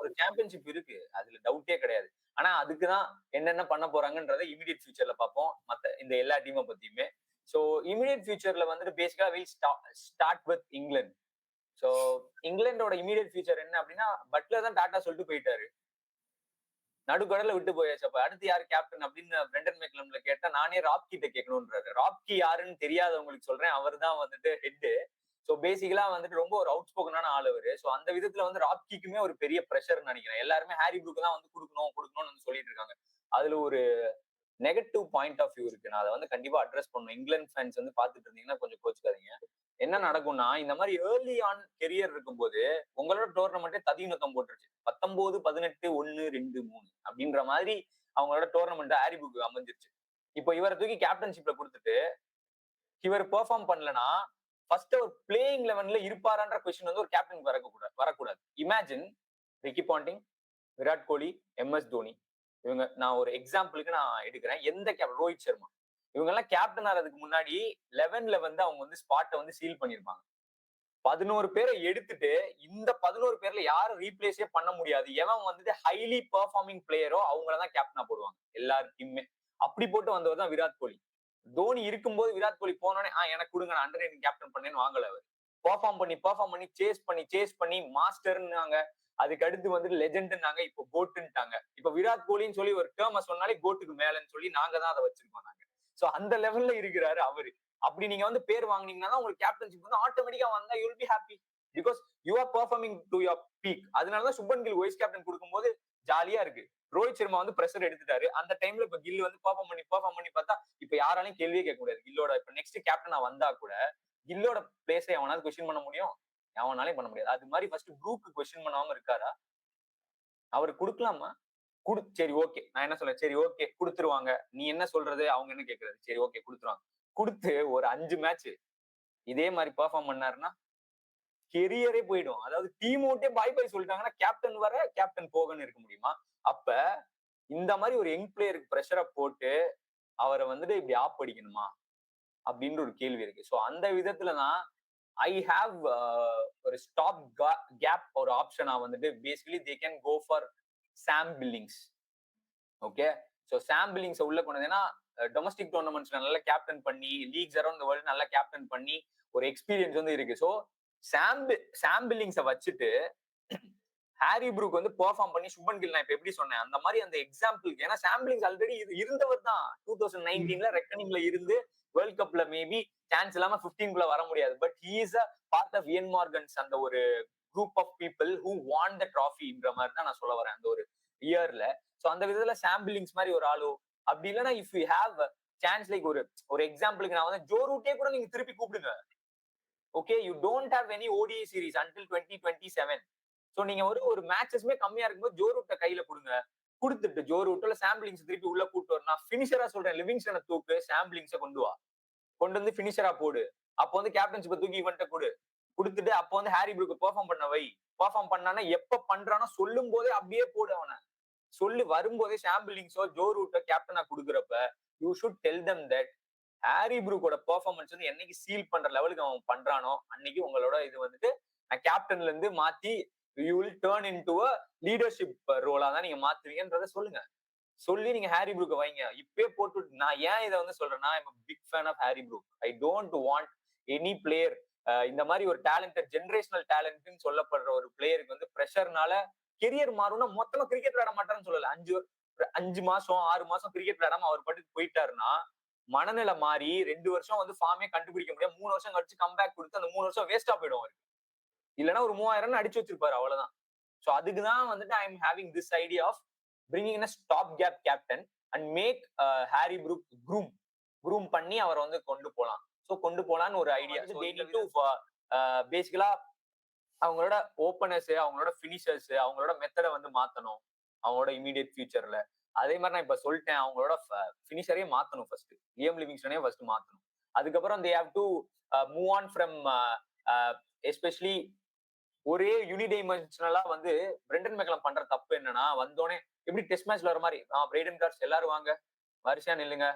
ஒரு சாம்பியன்ஷிப் இருக்கு, அதுல டவுட்டே கிடையாது. ஆனா அதுக்குதான் என்னென்ன பண்ண போறாங்கன்றதை இமிடியட் ஃபியூச்சர்ல பார்ப்போம் மத்த இந்த எல்லா டீமை பத்தியுமே. ஸோ இமிடியட் ஃபியூச்சர்ல வந்துட்டு பேசிக்கா will start with England. So இங்கிலாண்டோட இமீடியட் ஃபியூச்சர் என்ன அப்படின்னா, பட்லர் தான் டாட்டா சொல்லிட்டு போயிட்டாரு, நடுக்கடல விட்டு போயாச்சு. அப்ப அடுத்து யாரு கேப்டன் அப்படின்னு பிரெண்டன் மெக்லம்ல கேட்டா நானே ராப் கிட்ட கேட்கணும்ன்றாரு. ராப்கி யாருன்னு தெரியாதவங்களுக்கு சொல்றேன், அவர் தான் வந்துட்டு ஹெட். ஸோ பேசிக்கலா வந்துட்டு ரொம்ப ஒரு அவுட் ஸ்போக்கனான ஆள் அவரு. ஸோ அந்த விதத்துல வந்து ராப்கிக்குமே ஒரு பெரிய ப்ரெஷர் நினைக்கிறேன். எல்லாருமே ஹாரி ப்ரூக் தான் வந்து கொடுக்கணும்னு வந்து சொல்லிட்டு இருக்காங்க. அதுல ஒரு நெகட்டிவ் பாயிண்ட் ஆஃப் வியூ இருக்கு. நான் அதை வந்து கண்டிப்பா அட்ரஸ் பண்ணணும். இங்கிலாந்து ஃபேன்ஸ் வந்து பாத்துட்டு இருந்தீங்கன்னா கொஞ்சம் கோச்சுக்காதீங்க. என்ன நடக்கும்னா, இந்த மாதிரி ஏர்லி ஆன் கெரியர் இருக்கும்போது உங்களோட டோர்னமெண்ட்டே ததிநுத்தம் போட்டுருச்சு. 19, 18, 1, 2, 3 அப்படின்ற மாதிரி அவங்களோட டோர்னமெண்ட் ஹாரி ப்ரூக் அமைஞ்சிருச்சு. இப்போ இவரை தூக்கி கேப்டன்ஷிப்ல கொடுத்துட்டு இவர் பெர்ஃபார்ம் பண்ணலன்னா ஃபர்ஸ்ட் அவர் பிளேயிங் லெவன்ல இருப்பாரான்ற கொஸ்டின் வந்து ஒரு கேப்டன் வரக்கூடாது. Imagine Ricky Ponting, Virat Kohli, MS Dhoni, இவங்க நான் ஒரு எக்ஸாம்பிளுக்கு நான் எடுக்கிறேன். எந்த ரோஹித் சர்மா, இவங்க எல்லாம் கேப்டன் ஆறதுக்கு முன்னாடி 11ல வந்து அவங்க வந்து ஸ்பாட்டை வந்து சீல் பண்ணிருப்பாங்க. 11 பேரை எடுத்துட்டு இந்த 11 பேர்ல யாரும் ரீப்ளேஸே பண்ண முடியாது. எவன் வந்துட்டு ஹைலி பெர்ஃபார்மிங் பிளேயரோ அவங்களதான் கேப்டனா போடுவாங்க எல்லாருக்குமே. அப்படி போட்டு வந்தவர் தான் விராட் கோலி. தோனி இருக்கும்போது விராட் கோலி போனோடனே எனக்கு கொடுங்க, நான் அண்டர் கேப்டன் பண்ணேன்னு வாங்கல. அவர் பெர்ஃபார்ம் பண்ணி சேஸ் பண்ணி மாஸ்டர்னாங்க. அதுக்கு அடுத்து வந்து லெஜெண்ட்னாங்க, இப்போ கோட்டுன்ட்டாங்க. இப்போ விராட் கோலின்னு சொல்லி ஒரு டேர்மை சொன்னாலே கோட்டுக்கு மேலன்னு சொல்லி நாங்க தான் அதை வச்சிருக்கோம் நாங்க. சோ அந்த லெவல்ல இருக்கிறாரு அவரு. அப்படி நீங்க வந்து பேர் வாங்கினீங்கன்னா உங்களுக்கு கேப்டன்ஷிப் வந்து ஆட்டோமேட்டிக்கா வந்தா you will be happy because you are performing to your peak. அதனாலதான் சுப்மன் கில் வைஸ் கேப்டன் கொடுக்கும்போது ஜாலியா இருக்கு. ரோஹித் சர்மா வந்து பிரஷர் எடுத்துட்டாரு அந்த டைம்ல. இப்ப கில் வந்து பெர்ஃபார்ம் பண்ணி பார்த்தா இப்ப யாராலையும் கேள்வியே கேட்க முடியாது. கில்லோட இப்ப நெக்ஸ்ட் கேப்டனா வந்தா கூட கில்லோட பிளேஸை எவனாவது கொஸ்டின் பண்ண முடியும்? எவனாலையும் பண்ண முடியாது. அது மாதிரி ஃபர்ஸ்ட் ப்ரூக்கு கொஸ்டின் பண்ணாம இருக்காரா? அவரு கொடுக்கலாமா? சரி ஓகே, நான் என்ன சொல்றேன், சரி ஓகே கொடுத்துருவாங்க, நீ என்ன சொல்றது, அவங்க என்ன கேட்கறது, சரி ஓகே கொடுத்துருவாங்க. கொடுத்து ஒரு 5 மேட்ச் இதே மாதிரி பெர்ஃபார்ம் பண்ணாருன்னா கெரியரே போயிடும். அதாவது டீம் அவுட்டே பாய் பாய் சொல்லிட்டாங்கன்னா கேப்டன் வர கேப்டன் போகன்னு இருக்க முடியுமா? அப்ப இந்த மாதிரி ஒரு யங் பிளேயருக்கு பிரஷரை போட்டு அவரை வந்துட்டு இப்படி ஆப் அடிக்கணுமா அப்படின்ற ஒரு கேள்வி இருக்கு. ஸோ அந்த விதத்துலதான் ஐ ஹாவ் ஒரு ஸ்டாப் கேப் ஒரு ஆப்ஷனா வந்துட்டு basically they can go for Sam Billings. Okay, so Sam Billings உள்ள கொண்டு ஏன்னா டொமஸ்டிக் டோர்னமெண்ட்ஸ்ல நல்லா கேப்டன் பண்ணி லீக்ஸ் அரௌண்ட் தி வேர்ல்ட் நல்லா கேப்டன் பண்ணி ஒரு எக்ஸ்பீரியன்ஸ் வந்து இருக்கு. ஸோ சாம் பில்லிங்ஸை வச்சுட்டு ஹாரி ப்ரூக் வந்து பெர்ஃபார்ம் பண்ணி சுப்மன் கில் நான் இப்ப எப்படி சொன்னேன் அந்த மாதிரி அந்த எக்ஸாம்பிளுக்கு, ஏன்னா சாம் பில்லிங்ஸ் ஆல்ரெடி இருந்தவர் தான். 2019ல ரெக்கனிங்ல இருந்து வேர்ல்ட் கப்ல மேபி சான்ஸ் இல்லாம 15க்குள்ள வர முடியாது. But he is a part of Eoin Morgan's அந்த ஒரு group of people who want the ட்ராஃபின்ற மாதிரி தான் நான் சொல்ல வரேன் அந்த ஒரு இயர்ல. சோ அந்த விதத்துல சாம் பில்லிங்ஸ் மாதிரி ஒரு ஆளோ அப்படி இல்லைன்னா if you have chance like ஒரு எக்ஸாம்பிளுக்கு நான் வந்து ஜோ ரூட்டே கூட நீங்க திருப்பி கூப்பிடுங்க. Okay, you don't have any ODI series until 2027. So நீங்க ஒரு மேட்சஸ்மே கம்மியா இருக்கும்போது ஜோ ரூட்டை கையில கொடுங்க. கொடுத்துட்டு ஜோ ரூட்ல சாம் பில்லிங்ஸ் திருப்பி உள்ள கூட்டு வரணும். நான் ஃபினிஷரா சொல்றேன், லிவிங்ஸ்டனை தூக்கு, சாம் பில்லிங்ஸை கொண்டு வந்து ஃபினிஷரா போடு. அப்போ வந்து கேப்டன்ஷிப்பை தூக்கி இவன்ட்ட கொடுத்துட்டு அப்போ வந்து ஹாரி ப்ரூக் பெர்ஃபார்ம் பண்ண வை. பெர்ஃபார்ம் பண்ணானா எப்ப பண்றானோ சொல்லும் போதே அப்படியே போடு. அவனை சொல்லி வரும்போதே சாம் பில்லிங்ஸோ ஜோ ரூட்டோ கேப்டனா கொடுக்குறப்ப you should tell them that Harry ப்ரூக்கோட பெர்ஃபார்மன்ஸ் வந்து என்னைக்கு சீல் பண்ற லெவலுக்கு அவன் பண்றானோ அன்னைக்கு உங்களோட இது வந்துட்டு நான் கேப்டன்ல இருந்து மாத்தி you will turn into a leadership ரோலா தான் நீங்க மாத்துவீங்கன்றத சொல்லுங்க. சொல்லி நீங்க ஹாரி ப்ரூக்கை வைங்க. இப்பே போட்டு நான் ஏன் இதை வந்து சொல்றேன்னா I am big fan of Harry Brook. I don't want any player இந்த மாதிரி ஒரு டேலண்டட் ஜெனரேஷனல் டேலண்ட்னு சொல்லப்படுற ஒரு பிளேயருக்கு வந்து பிரஷர்னால கெரியர் மாறும்னா மொத்தமா கிரிக்கெட் விளையாட மாட்டான்னு சொல்லல. 5 மாசம் 6 மாசம் கிரிக்கெட் விளையாடாம அவர் பாட்டுக்கு போயிட்டாருன்னா மனநிலை மாறி 2 வருஷம் வந்து ஃபார்மே கண்டுபிடிக்க முடியாது. 3 வருஷம் கழிச்சு கம்பேக் கொடுத்து அந்த 3 வருஷம் வேஸ்டா போயிடும் அவருக்கு. இல்லைன்னா ஒரு 3000 அடிச்சு வச்சிருப்பாரு, அவ்வளவுதான். சோ அதுக்குதான் வந்துட்டு I am having this idea of bringing in a stop gap captain and make Harry Brook groom பண்ணி அவர் வந்து கொண்டு போலாம். சோ கொண்டு போலான்னு ஒரு ஐடியா. பேசிக்கலா அவங்களோட ஓப்பனர்ஸ், அவங்களோட பினிஷர்ஸ், அவங்களோட மெத்தடை வந்து மாத்தணும் அவங்களோட இமீடியட் ஃபியூச்சர்ல. அதே மாதிரி நான் இப்ப சொல்லிட்டேன், அவங்களோட பினிஷரே மாத்தணும் ஃபர்ஸ்ட். லியம் லிவிங்ஸ்டனே ஃபர்ஸ்ட் மாத்தணும். அதுக்கப்புறம் they have to move on from especially ஒரே யூனிடைமென்ஷனலா வந்து பிரெண்டன் மெக்கலம் பண்ற தப்பு என்னன்னா, வந்தோடனே எப்படி டெஸ்ட் மேட்ச்ல வர மாதிரி பிரெய்டன் கார்ஸ் எல்லாரும் வாங்க வரிசையா நில்லுங்க,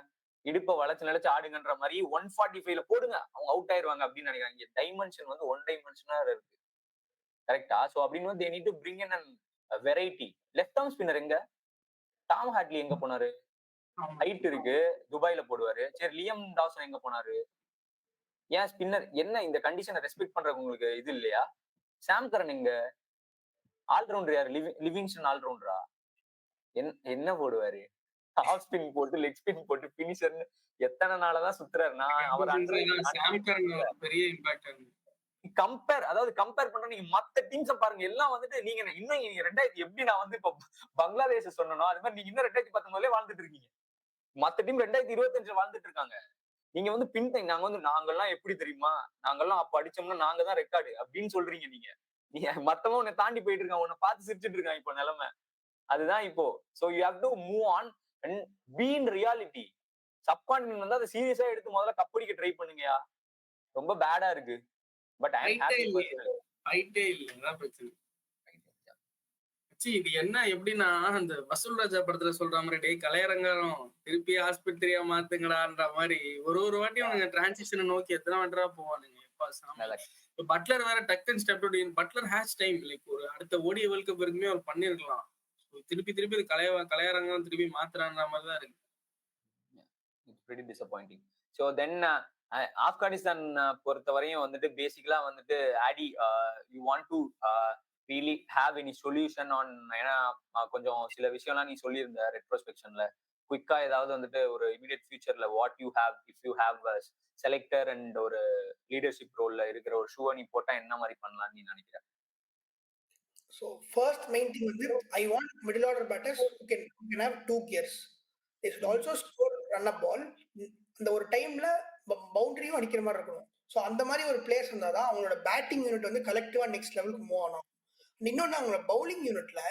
இடுப்ப வளைச்சு நினைச்சு ஆடுங்கன்ற மாதிரி 145ல போடுங்க, அவங்க அவுட் ஆயிருவாங்க அப்படின்னு நினைக்கிறாங்க. டைமென்ஷன் வந்து ஒன் டைமென்ஷனா இருக்கு. கரெக்டா? சோ அப்படின்னு வந்து they need to bring in a variety. Left arm spinner எங்க? டாம் ஹாட்லி எங்க போனாரு? ஹைட் இருக்கு, துபாயில போடுவாரு. சரி, லியம் டாசன் எங்க போனாரு? ஏன் ஸ்பின்னர் என்ன இந்த கண்டிஷனை ரெஸ்பெக்ட் பண்றதுக்கு உங்களுக்கு இது இல்லையா? சாம் கரன் எங்க? ஆல்ரவுண்டர் யாரு? லிவிங்ஸ்டன் ஆல்ரவுண்டரா? என்ன போடுவாரு? ஆஃப் ஸ்பின் போட்டு லெக் ஸ்பின் போட்டு பினிஷர்னு எத்தனை நாளதான் சுத்துறாரு. நான் அவர் பெரிய இம்பாக்ட். கம்பேர் பண்ற நீங்க மத்த டீம்ஸ பாருங்க, எல்லாம் வந்துட்டு நீங்க இன்னும் 2000 எப்படி நான் வந்து இப்ப பங்களாதேஷ் சொன்னனோ அது மாதிரி நீங்க இன்னும் 2019 வாழ்ந்துட்டு இருக்கீங்க. மத்த டீம் 2025 வாழ்ந்துட்டு இருக்காங்க. நீங்க வந்து பின்டைம் நாங்கெல்லாம் எப்படி தெரியுமா, நாங்கெல்லாம் அப்ப அடிச்சோம்னா நாங்க தான் ரெக்கார்டு அப்படின்னு சொல்றீங்க. நீங்க மத்தவங்க உன்னை தாண்டி போயிட்டு இருக்காங்க, உன்னை பார்த்து சிரிச்சுட்டு இருக்காங்க இப்போ நிலைமை அதுதான் இப்போ. So you have to move on and be in reality. Subcontinent வந்து அதை சீரியஸா எடுத்து முதல்ல கப்படிக்க ட்ரை பண்ணுங்கயா. ரொம்ப பேடா இருக்கு. பட் ஐ அம் ஹாப்பி ஃபைட்டே இல்ல பிரச்சனை. இது என்ன எப்படின்னா, அந்த வசூல் ராஜா படத்துல சொல்ற மாதிரி டே கலையரங்காரம் திருப்பி ஆஸ்பத்திரியா மாத்துங்கடான்ற மாதிரி ஒரு வாட்டி அவனுங்க டிரான்சிஷனை நோக்கி எத்தனை வாட்டரா போவானுங்க. பட்லர் வேற டக்குன்னு step Butler has time like ஒரு அடுத்த ஓடிய வேர்ல்ட் கப் வரைக்குமே அவர் பண்ணிருக்கலாம். திருப்பி கலையரங்கம் திருப்பி மாத்துறான்ற மாதிரி தான் இருக்கு. It's very disappointing. So then Afghanistan பொறுத்தவரையும் வந்துட்டு பேசிக்கலா வந்துட்டு ஆடி you want to really have any solution on, ஏன்னா கொஞ்சம் சில விஷயம்லாம் நீ சொல்லியிருந்த ரெட்ரோஸ்பெக்ஷன்ல குயிக்கா ஏதாவது வந்துட்டு ஒரு இமீடியட் ஃபியூச்சர்ல what you have if you have selector and ஒரு லீடர்ஷிப் ரோல்ல இருக்கிற ஒரு ஷூவை நீ போட்டா என்ன மாதிரி பண்ணலாம்னு நீ நினைக்கிற? So first main thing வந்து I want middle order batters who can have 2 gears. They should also score run up ball. அந்த ஒரு டைம்ல பவுண்டரியும் அடிக்கிற மாதிரி இருக்கணும். ஸோ அந்த மாதிரி ஒரு பிளேயர்ஸ் இருந்தால் தான் அவங்களோட பேட்டிங் யூனிட் வந்து கலெக்டிவா நெக்ஸ்ட் லெவலுக்கு மூவ் ஆகும். இன்னொன்று அவங்களோட பவுலிங் யூனிட்ல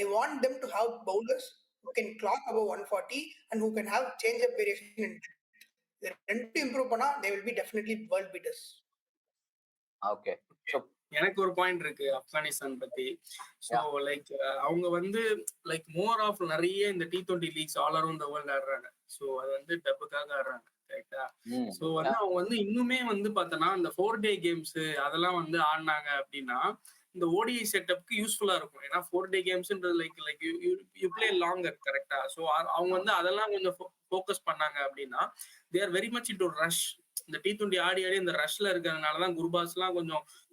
I want them to have bowlers who can clock above 140 and who can have change up variation in இது ரெண்டு இம்ப்ரூவ் பண்ணா they will be definitely world beaters. Okay, so எனக்கு ஒரு பாயிண்ட் இருக்கு ஆப்கானிஸ்தான் பத்தி. ஸோ லைக் அவங்க வந்து லைக் மோர் ஆஃப் நிறைய இந்த T20 leagues all around the world ஆடுறாங்க. ஸோ அது வந்து டப்புக்காக ஆடுறாங்க. கரெக்டா? ஸோ வந்து அவங்க வந்து இன்னுமே வந்து பார்த்தோன்னா இந்த 4 day கேம்ஸ் அதெல்லாம் வந்து ஆடினாங்க அப்படின்னா இந்த ஓடிஐ செட்டப்க்கு யூஸ்ஃபுல்லா இருக்கும். ஏன்னா 4 day கேம்ஸ்ன்றது லைக் யூ பிளே லாங்கர். கரெக்டா? ஸோ அவங்க வந்து அதெல்லாம் கொஞ்சம் ஃபோக்கஸ் பண்ணாங்க அப்படின்னா they are very much into rush. இந்த T20 ஆடி இந்த ரஷ்ல இருக்கிறதுனாலதான்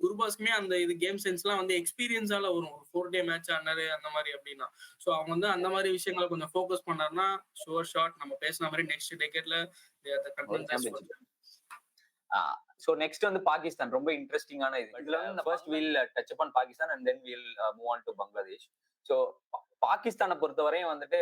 குருபாஸ்க்குமே அந்த இது கேம் சென்ஸ்லாம் வந்து எக்ஸ்பீரியன்ஸால வரும். 4 day மேட்ச் ஆனாரு அந்த மாதிரி அப்படின்னா. ஸோ அவங்க வந்து அந்த மாதிரி விஷயங்களை கொஞ்சம் ஃபோக்கஸ் பண்ணாருன்னா ஷுவர் ஷாட் நம்ம பேசின மாதிரி நெக்ஸ்ட் டெக்கேட்ல So next வந்து பாகிஸ்தான் ரொம்ப இன்ட்ரெஸ்டிங்கான இது. இதுல வந்து first will touch up on Pakistan and then will move on to Bangladesh. So பாகிஸ்தானை பொறுத்தவரையும் வந்துட்டு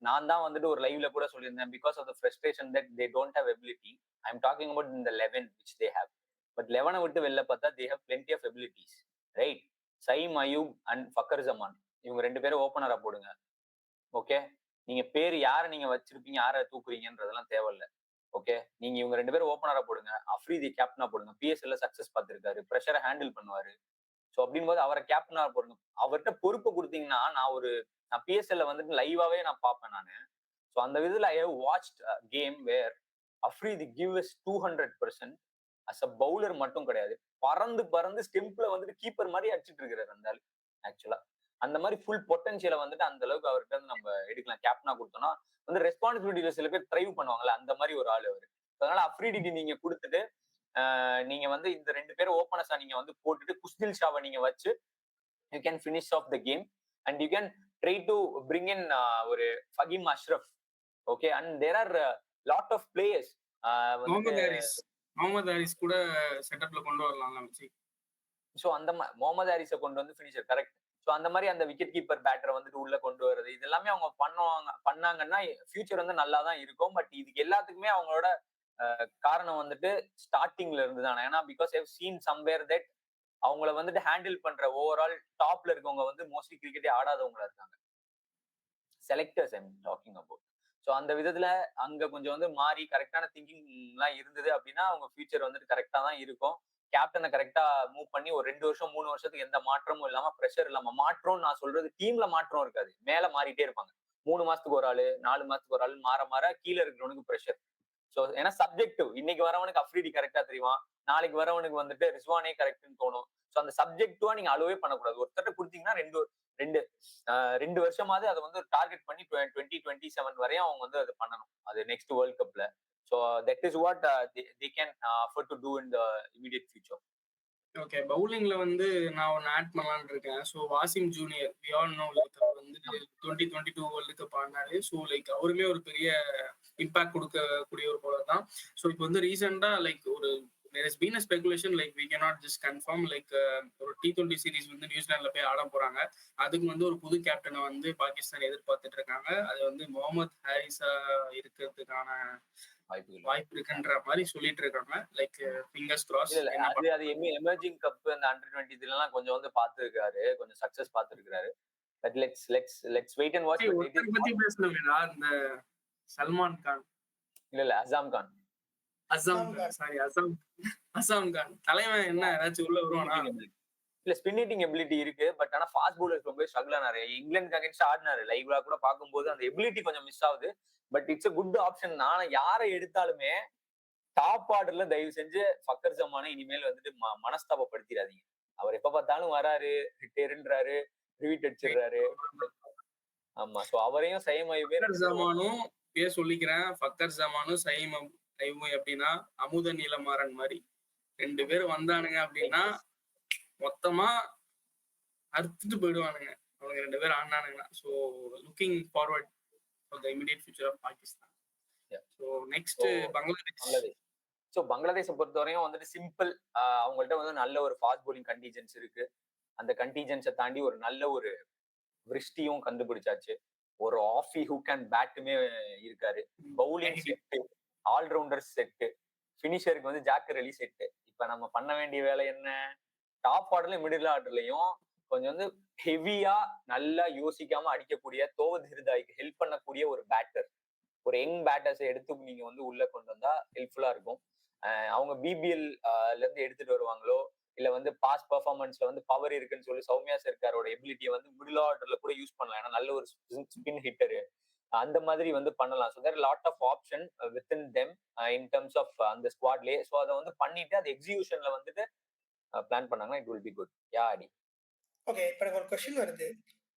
நான் தான் வந்துட்டு ஒரு லைவ்ல கூட சொல்லியிருந்தேன், because of the frustration that they don't have ability. I am talking about இந்த 11 which they have. பட் 11 விட்டு வெளில பார்த்தா they have plenty of abilities, right? Saim Ayub and Fakhar Zaman இவங்க 2 பேரும் ஓப்பனரா போடுங்க. ஓகே, நீங்க பேர் யாரை நீங்க வச்சிருப்பீங்க, யாரை தூக்குறீங்கன்றதெல்லாம் தேவையில்லை. ஓகே, நீங்க இவங்க 2 பேரும் ஓப்பனரா போடுங்க. அஃப்ரீதி கேப்டனா போடுங்க. பிஎஸ்எல்ல சக்சஸ் பார்த்திருக்காரு, ப்ரெஷரை ஹேண்டில் பண்ணுவாரு. ஸோ அப்படின் போது அவரை கேப்டனா போடுங்க. அவர்கிட்ட பொறுப்பை கொடுத்தீங்கன்னா நான் பிஎஸ்எல்ல வந்துட்டு லைவாவே நான் பார்ப்பேன் நானு. ஸோ அந்த விதத்துல I have watched game where Afridi give is 200% as a bowler மட்டும் கிடையாது, பறந்து ஸ்டெம்ப்ல வந்துட்டு கீப்பர் மாதிரி அடிச்சுட்டு இருக்கிறாரு அந்த ஆளு. ஆக்சுவலா அந்த மாதிரி ஃபுல் பொட்டன்ஷியலை வந்துட்டு அந்த அளவுக்கு அவர்கிட்ட வந்து நம்ம எடுக்கலாம். கேப்டனா கொடுத்தோம்னா வந்து ரெஸ்பான்சிபிலிட்டியில சில பேர் ட்ரைவ் பண்ணுவாங்கல்ல, அந்த மாதிரி ஒரு ஆள் அவரு. அதனால அஃப்ரீடி நீங்க கொடுத்துட்டு நீங்க வந்து இந்த 2 பேரும் ஓப்பனர்ஸா நீங்க வந்து போட்டுட்டு குஸ்தில் ஷாவை நீங்க வச்சு you can finish off the game and you can try to bring in ஒரு Faheem Ashraf. Okay, and there are lot of players. Mohammad Haris கூட செட்டப்ல கொண்டு வரலாம் வச்சு. ஸோ அந்த முகமது ஹாரிஸை கொண்டு வந்து ஃபினிஷர், கரெக்ட். ஸோ அந்த மாதிரி அந்த விக்கெட் கீப்பர் பேட்டரை வந்துட்டு உள்ள கொண்டு வர்றது, இது எல்லாமே அவங்க பண்ணாங்கன்னா ஃபியூச்சர் வந்து நல்லா தான் இருக்கும். பட் இதுக்கு எல்லாத்துக்குமே அவங்களோட காரணம் வந்துட்டு ஸ்டார்டிங்ல இருந்து தானே. ஏன்னா because I have seen somewhere that அவங்கள வந்துட்டு ஹேண்டில் பண்ற ஓவரால் டாப்ல இருக்கவங்க வந்து மோஸ்ட்லி கிரிக்கெட்டே ஆடாதவங்களா இருக்காங்க. Selectors I'm talking about. So அந்த விதத்துல அங்க கொஞ்சம் வந்து மாறி கரெக்டான திங்கிங் எல்லாம் இருந்தது அப்படின்னா அவங்க ஃபியூச்சர் வந்துட்டு கரெக்டா தான் இருக்கும். கேப்டனை கரெக்டா மூவ் பண்ணி ஒரு 2 வருஷம் 3 வருஷத்துக்கு எந்த மாற்றமும் இல்லாம ப்ரெஷர் இல்லாம, மாற்றம் நான் சொல்றது டீம்ல மாற்றம் இருக்காது, மேல மாறிட்டே இருப்பாங்க. 3 மாசத்துக்கு ஒரு ஆளு 4 மாசத்துக்கு ஒரு ஆளு மாற மாற கீழே இருக்கிறவனுக்கு ப்ரெஷர். ஸோ ஏன்னா சப்ஜெக்டிவ், இன்னைக்கு வரவனுக்கு அஃப்ரிடி கரெக்டா தெரியுவான், நாளைக்கு வரவனுக்கு வந்துட்டு ரிஸ்வானே கரெக்ட்னு தோணும். ஸோ அந்த சப்ஜெக்டிவா நீங்க அலோவே பண்ணக்கூடாது. ஒருத்தட்ட கொடுத்தீங்கன்னா ரெண்டு வருஷமாவது அதை வந்து டார்கெட் பண்ணி 2027 வரையும் அவங்க வந்து அது பண்ணணும், அது நெக்ஸ்ட் வேர்ல்ட் கப்ல. So that is what they can afford to do in the immediate future. Okay, பவுலிங்ல வந்து நான் ஒன்னு ஆட் பண்ணலான்னு இருக்கேன். So Wasim junior, we all know, like வந்து 2022 வேர்ல்டு கப் ஆடினாரு. ஸோ லைக் அவருமே ஒரு பெரிய இம்பாக்ட் கொடுக்கக்கூடிய ஒரு பவுலர் தான். ஸோ இப்போ வந்து ரீசெண்டா லைக் ஒரு there has been a speculation, like we cannot just confirm, like ஒரு T20 சீரிஸ் வந்து நியூசிலாந்துல போய் ஆட போறாங்க. அதுக்கு வந்து ஒரு புது கேப்டனை வந்து பாகிஸ்தான் எதிர்பார்த்துட்டு இருக்காங்க. அது வந்து முகமது ஹாரிஸா இருக்கிறதுக்கான வாய்ப்பு இருக்குன்ற மாதிரி சொல்லிட்டு இருக்காங்க. Like fingers cross. அது எமர்ஜிங் கப் அந்த அண்டர் 23 எல்லாம் கொஞ்சம் வந்து பாத்துருக்காரு, கொஞ்சம் சக்சஸ் பாத்துருக்காரு. But let's wait and watch. ஒருத்தர் பத்தி பேசணுமேடா, இந்த சல்மான் கான். இல்ல அசாம் கான். அசாம் கான் தலைவன் என்ன ஏதாச்சும் உள்ள வருவானா? இல்ல ஸ்பின் ஹிட்டிங் எபிலிட்டி இருக்கு, பட் ஆனா ஃபாஸ்ட் பவுலர்ஸ் ரொம்ப ஸ்ட்ரகிள் ஆனாரு. இங்கிலாந்து அகைன்ஸ்ட் ஆடினாரு, லைவ்ல கூட பார்க்கும்போது அந்த எபிலிட்டி கொஞ்சம் மிஸ் ஆகுது. But it's a good option. நான் யாரை எடுத்தாலுமே டாப் ஆர்டர்ல தயவு செஞ்சு ஃபக்கர் ஜமானை இனிமேல் வந்துட்டு மனஸ்தாபப்படுத்திடாதீங்க. அவர் எப்ப பார்த்தாலும் வராரு, ரிட்டேர்ன்றாரு, ரிவீட் அடிச்சிடுறாரு. ஆமா, சோ அவரையும் ஜமானும் பேர் சொல்லிக்கிறேன். ஃபக்கர் ஜமானும் சைமம் எப்படின்னா அமுத நீலமாறன் மாதிரி 2 பேரும் வந்தானுங்க அப்படின்னா மொத்தமா அறுத்துட்டு போயிடுவானுங்க அவங்க 2 பேரும் ஆடினானுங்கன்னா. So looking forward for the immediate future of Pakistan. So next Bangladesh. So பங்களாதேஷை பொறுத்தவரையும் வந்துட்டு சிம்பிள், அவங்கள்ட்ட வந்து நல்ல ஒரு ஃபாஸ்ட் பவுலிங் கண்டிஜென்ஸ் இருக்கு. அந்த கண்டிஜென்ஸை தாண்டி ஒரு நல்ல ஒரு விருஷ்டியும் கண்டுபிடிச்சாச்சு. ஒரு ஆஃபி ஹூ கேன் பேட்டுமே இருக்காரு. பவுலிங் செட்டு, ஆல்ரவுண்டர் செட்டு, ஃபினிஷருக்கு வந்து ஜாக்கர் அலி செட்டு. இப்ப நம்ம பண்ண வேண்டிய வேலை என்ன? டாப் ஆர்டர்லயும் மிடில் ஆர்டர்லயும் கொஞ்சம் வந்து ஹெவியா நல்லா யோசிக்காம அடிக்கக்கூடிய, தோவத் ஹிர்தாய்க்கு ஹெல்ப் பண்ணக்கூடிய ஒரு பேட்டர், ஒரு யங் பேட்டர்ஸை எடுத்து நீங்க வந்து உள்ள கொண்டு வந்தா ஹெல்ப்ஃபுல்லா இருக்கும். அவங்க பிபிஎல்ல இருந்து எடுத்துட்டு வருவாங்களோ இல்ல வந்து பாஸ் பெர்ஃபார்மன்ஸ்ல வந்து பவர் இருக்குன்னு சொல்லி சௌமியா சர்க்காரோட எபிலிட்டியை வந்து மிடில் ஆர்டர்ல கூட யூஸ் பண்ணலாம். ஏன்னா நல்ல ஒரு ஸ்பின் ஹிட்டரு, அந்த மாதிரி வந்து பண்ணலாம். So there lot of option within them in terms of அந்த ஸ்குவாட்லயே. ஸோ அதை வந்து பண்ணிட்டு அது எக்ஸிகியூஷன்ல வந்துட்டு பிளான் பண்ணாங்கன்னா இட் வில் பி குட். யா அடி. ஓகே, இப்போ எனக்கு ஒரு क्वेश्चन வருது.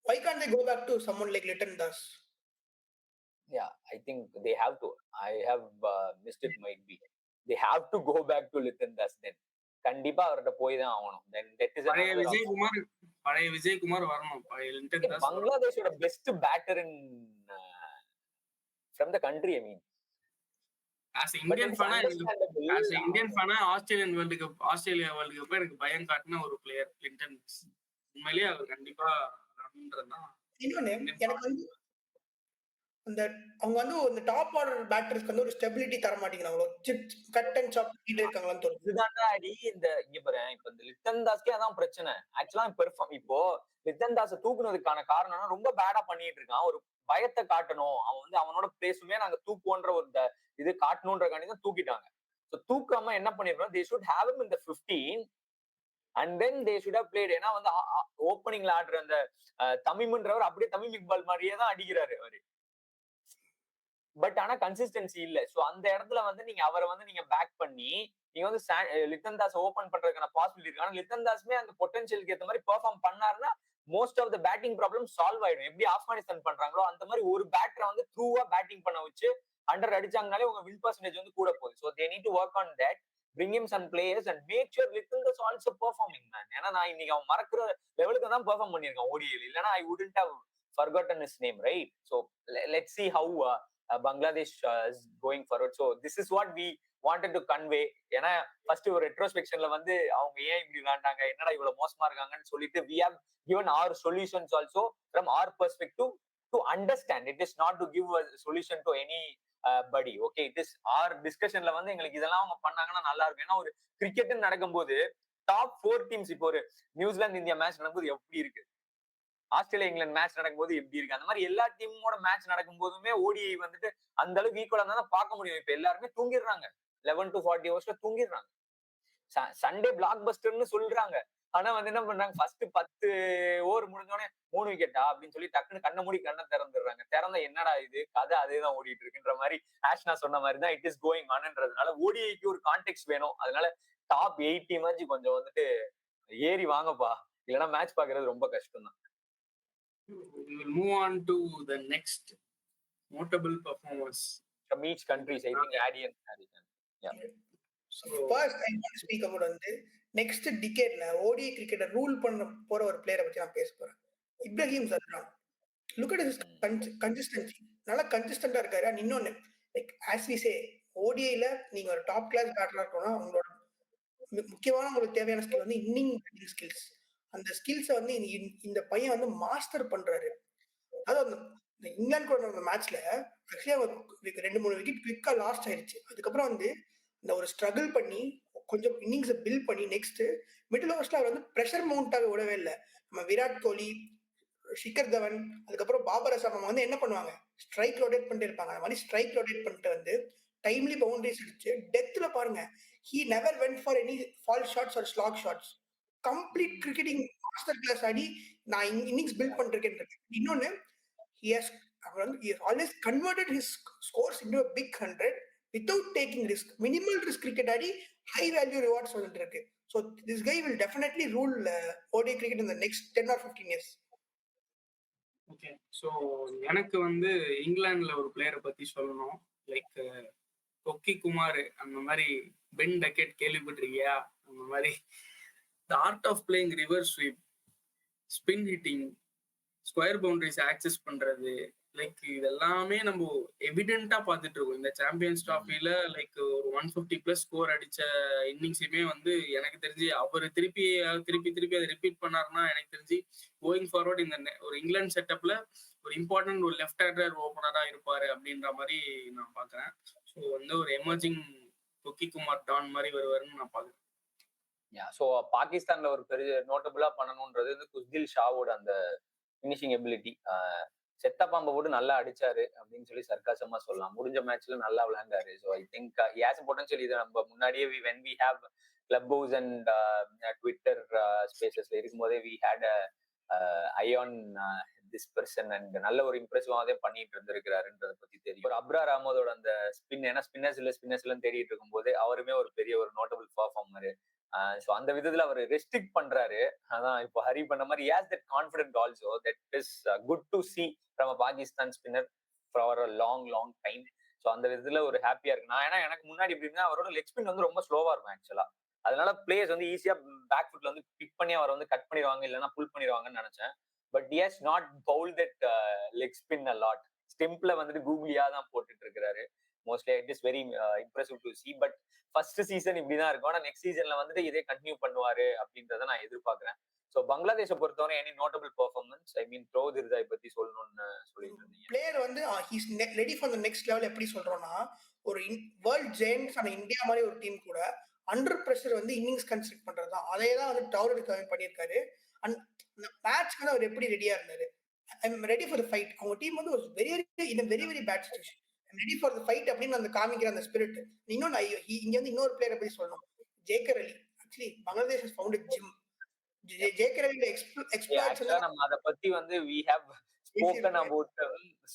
why can't they go back to someone like Litton Das? Yeah, I think they have to. I have missed it, might be. They have to go back to Litton Das then. கண்டிப்பா அவர்கிட்ட போய் தான் ஆகணும். Then that is பழைய விஜயகுமார் வரணும். பங்களாதேஷோட best batter in from the country, I mean. As Indian fan, Australia world cup எனக்கு பயம் காட்டின ஒரு பிளேயர் லிண்டன். உண்மையிலேயே அவர் கண்டிப்பா வரணும்ன்றதுதான். எனக்கு வந்து அந்த அவங்க வந்து இந்த டாப் ஆர்டர் பேட்டர்ஸ்க்கு வந்து ஒரு ஸ்டெபிலிட்டி தர மாட்டேங்கிறாங்களோ, கட் அண்ட் சாப் பண்ணிட்டே இருக்காங்களான்னு தோணுது. இதுதான் அடி. இந்த இங்க பாரு, இப்ப இந்த லிட்டன் தாஸ்க்கே அதான் பிரச்சனை. ஆக்சுவலா இப்போ லிட்டன் தாஸை தூக்குனதுக்கான காரணம்னா ரொம்ப பேடா பண்ணிட்டு இருக்கான். ஒரு பயத்தை காட்டணும், அவன் வந்து அவனோட பிளேஸுமே நாங்க தூக்குவோன்ற ஒரு இது காட்டணும்ன்றக்காண்டி தான் தூக்கிட்டாங்க. ஸோ தூக்காம என்ன பண்ணிருக்கோம், they should have him in the 15 and then they should have played. ஏன்னா வந்து ஓப்பனிங்ல ஆடுற அந்த தமிம்ன்றவர் அப்படியே தமிம் இக்பால் மாதிரியே தான் அடிக்கிறாரு அவரு. பட் ஆனா கன்சிஸ்டன்சி இல்ல. சோ அந்த இடத்துல வந்து நீங்க அவரை வந்து நீங்க பேக் பண்ணி நீங்க வந்து லிட்டன் தாஸ் ஓபன் பண்றதுக்கான பாசிபிலிட்டி இருக்கு. ஆனா லிட்டன் தாஸ்மே அந்த பொட்டன்ஷியலுக்கு ஏற்ற மாதிரி பெர்ஃபார்ம் பண்ணாருன்னா most of the batting problem solve ஆயிடும். எப்படி ஆப்கானிஸ்தான் பண்றாங்களோ அந்த மாதிரி ஒரு பேட்டரை வந்து த்ரூவா பேட்டிங் பண்ண வச்சு அண்டர் அடிச்சாங்கனாலே உங்க வின் பர்சன்டேஜ் வந்து கூட போகுது. So they need to work on that, bring him some players and make sure Litton Das also performing man. ஏன்னா நான் இன்னைக்கு அவன் மறக்கிற லெவலுக்கு தான் பெர்ஃபார்ம் பண்ணியிருக்கான் ஓடிஐல. இல்லைன்னா I wouldn't have forgotten his name, right? So let's see how Bangladesh is going forward. So this is what we wanted to convey. ஏன்னா ஃபர்ஸ்ட் ஒரு ரெட்ரோஸ்பெக்ஷன்ல வந்து அவங்க ஏன் இப்படி விளையாண்டாங்க, என்னடா இவ்வளவு மோசமா இருக்காங்கன்னு சொல்லிட்டு we have given our solutions also from our perspective to understand. It is not to give a solution to any buddy. Okay, it is our discussionல வந்து எங்களுக்கு இதெல்லாம் அவங்க பண்ணாங்கன்னா நல்லா இருக்கும். ஏன்னா ஒரு கிரிக்கெட்னு நடக்கும்போது டாப் 4 டீம்ஸ். இப்போ ஒரு நியூசிலாந்து இந்தியா மேட்ச் நடக்கும்போது எப்படி இருக்கு, ஆஸ்திரேலியா இங்கிலாந்து மேட்ச் நடக்கும்போது எப்படி இருக்கு, அந்த மாதிரி எல்லா டீமோட மேட்ச் நடக்கும் போதுமே ஓடிஐ வந்துட்டு அந்த அளவுக்கு ஈக்குவலா தான் பார்க்க முடியும். இப்ப எல்லாருமே தூங்கிடுறாங்க, 11 to 40 ஹவர்ஸ்ல தூங்கிடுறாங்க. சண்டே பிளாக் பஸ்டர்னு சொல்றாங்க. ஆனா வந்து என்ன பண்றாங்க, ஃபர்ஸ்ட் 10 ஓவர் முடிஞ்சோடனே 3 விக்கெட்டா அப்படின்னு சொல்லி டக்குன்னு கண்ணை மூடி கண்ணை திறந்துடுறாங்க. திறந்தா என்னடா இது கதை, அதேதான் ஓடிட்டு இருக்குன்ற மாதிரி ஆஷ்னா சொன்ன மாதிரி தான் இட் இஸ் கோயிங் ஆன்ன்றதுனால ஓடிஐக்கு ஒரு கான்டெக்ட் வேணும். அதனால டாப் 8 டீம் கொஞ்சம் வந்துட்டு ஏறி வாங்கப்பா, இல்லைன்னா மேட்ச் பாக்குறது ரொம்ப கஷ்டம் தான். We will move on to the next notable performers from each countries. I think Adi and Harrison. Yeah. So first I want to speak about வந்து நெக்ஸ்ட் டிகேட்ல ஓடிஐ கிரிக்கெட்டை ரூல் பண்ண போற ஒரு பிளேயரை பத்தி நான் பேச போறேன். Ibrahim Salman. Look at his consistency, நல்லா கன்சிஸ்டன்டா இருக்காரு. அண்ட் இன்னொன்னு லைக் ஆஸ் வி சே, ஓடிஐல நீங்க ஒரு டாப் கிளாஸ் பேட்டரா இருக்கணும்னா உங்களோட முக்கியமான உங்களுக்கு தேவையான ஸ்கில் வந்து இன்னிங் பேட்டிங் ஸ்கில்ஸ். அந்த ஸ்கில்ஸை வந்து இந்த பையன் வந்து மாஸ்டர் பண்றாரு. அதாவது அந்த இங்கிலாந்து கூட நடந்த மேட்ச்ல ஆக்சுவலி அவர் 2-3 விக்கெட் குவிக்கா லாஸ்ட் ஆயிடுச்சு. அதுக்கப்புறம் வந்து இந்த ஒரு ஸ்ட்ரகிள் பண்ணி கொஞ்சம் இன்னிங்ஸை பில்ட் பண்ணி நெக்ஸ்ட் மிடில் ஓவர்ஸ்ல அவர் வந்து ப்ரெஷர் மவுண்டாக விடவே இல்லை. நம்ம விராட் கோலி, ஷிகர் தவன், அதுக்கப்புறம் பாபர் அசாம் வந்து என்ன பண்ணுவாங்க, ஸ்ட்ரைக் ரொட்டேட் பண்ணிட்டு இருப்பாங்க. அந்த மாதிரி ஸ்ட்ரைக் ரொட்டேட் பண்ணிட்டு வந்து டைம்லி பவுண்டரிஸ் அடிச்சு டெத்ல பாருங்க, he never went for any fall shots or slog shots. Complete cricketing master class ஆடி நான் இன்னிங்ஸ் பில்ட் பண்ணிருக்கேன். இன்னொன்னு he has always converted his scores into a big 100 without taking risk. Minimal risk cricket Aadi high value rewards வந்துட்டு இருக்கு. So this guy will definitely rule ODI cricket in the next 10 or 15 years. Okay, so எனக்கு வந்து இங்கிலாந்துல ஒரு பிளேயரை பத்தி சொல்லணும். Like கொக்கி குமார், அந்த மாதிரி பென் டக்கெட் கேள்விப்பட்டிருக்கியா? அந்த மாதிரி the art of playing reverse sweep, spin hitting, square boundaries access பண்றது, லைக் இதெல்லாமே நம்ம எவிடென்ட்டா பார்த்துட்டு இருக்கோம் இந்த சாம்பியன்ஸ் டிராஃபில. லைக் ஒரு 150+ ஸ்கோர் அடிச்ச இன்னிங்ஸுமே வந்து எனக்கு தெரிஞ்சு அவர் திருப்பி அதை ரிப்பீட் பண்ணாருன்னா எனக்கு தெரிஞ்சு கோயிங் ஃபார்வர்ட் இந்த ஒரு இங்கிலாந்து செட்டப்ல ஒரு இம்பார்ட்டன்ட் ஒரு லெஃப்ட் ஹேண்டர் ஓப்பனரா இருப்பாரு அப்படின்ற மாதிரி நான் பாக்குறேன். ஸோ வந்து ஒரு எமர்ஜிங் கொக்கி குமார் டான் மாதிரி வருவாருன்னு நான் பாக்குறேன். ஸோ பாகிஸ்தான்ல ஒரு பெரிய நோட்டபுளா பண்ணணும்ன்றது வந்து குஸ்தில் ஷாவோட அந்த ஃபினிஷிங் எபிலிட்டி. செத்த பாம்பை போட்டு நல்லா அடிச்சாரு அப்படின்னு சொல்லி சர்க்காசமா சொல்லலாம். முடிஞ்ச மேட்ச்ல நல்லா விளையாண்டாரு. So I think has potential. இதை நம்ம முன்னாடியே when we have Clubhouse and Twitter ஸ்பேசஸ்ல இருக்கும்போதே we had eye on this person and நல்ல ஒரு இம்ப்ரெசிவாவே பண்ணிட்டு இருந்திருக்கிறாருன்றதை பத்தி தெரியும். ஒரு அப்ரார் அஹமதோட அந்த ஸ்பின், ஏன்னா ஸ்பின்னர்ஸ் இல்ல தேடிட்டு இருக்கும் போது அவருமே ஒரு பெரிய ஒரு நோட்டபிள் பர்ஃபார்மர். ஸோ அந்த விதத்துல அவர் ரெஸ்ட்ரிக்ட் பண்றாரு. அதான் இப்போ ஹரி பண்ண மாதிரி has that confident also. That is good to see from a Pakistan spinner for a long time. So அந்த விதத்துல ஒரு ஹாப்பியா இருக்கு. நான் ஏன்னா எனக்கு முன்னாடி எப்படி இருந்தா அவரோட லெக் ஸ்பின் வந்து ரொம்ப ஸ்லோவா இருக்கும் ஆக்சுவலா. அதனால பிளேயர்ஸ் வந்து ஈஸியா பேக் ஃபுட்ல வந்து பிக் பண்ணி அவரை வந்து கட் பண்ணிடுவாங்க, இல்லைன்னா புல் பண்ணிடுவாங்கன்னு நினைச்சேன். But he has not bowled that leg spin a lot. ஸ்டிம்ப்ல வந்துட்டு கூகுளியா தான் போட்டுட்டு இருக்காரு. Mostly it is very impressive to C. But first season இப்படிதான் இருக்கும். ஆனா நெக்ஸ்ட் சீசன்ல வந்துட்டு இதே கண்டினியூ பண்ணுவாரு அப்படின்றத நான் எதிர்பார்க்கிறேன். ஸோ பங்களாதேஷை பொறுத்தவரை எனி நோட்டபிள் பெர்ஃபார்மன்ஸ், ஐ மீன் த்ரோத் இருதாய் பத்தி சொல்லணும்னு சொல்லிட்டு இருந்தீங்க. பிளேயர் வந்து he's ready for the next level. எப்படி சொல்றோம்னா, ஒரு வேர்ல்ட் ஜெயண்ட்ஸ் ஆன இந்தியா மாதிரி ஒரு டீம் கூட அண்டர் பிரஷர் வந்து இன்னிங்ஸ் கன்ஸ்ட்ரக்ட் பண்றதுதான். அதே தான் வந்து டவுரட் பண்ணியிருக்காரு. அண்ட் அந்த மேட்ச்க்கு வந்து அவர் எப்படி ரெடியா இருந்தாரு, I am ready for the fight. அவங்க டீம் வந்து ஒரு very bad situation, ready for the fight அப்படின்னு அந்த காமிக்கிற அந்த ஸ்பிரிட். இன்னொன்னு இங்க வந்து இன்னொரு பிளேயரை பத்தி சொல்லணும், Jaker Ali. Actually Bangladesh has founded gem. Jaker அலியோட எக்ஸ்பர்ட்ஸ் நம்ம அத பத்தி வந்து we have spoken about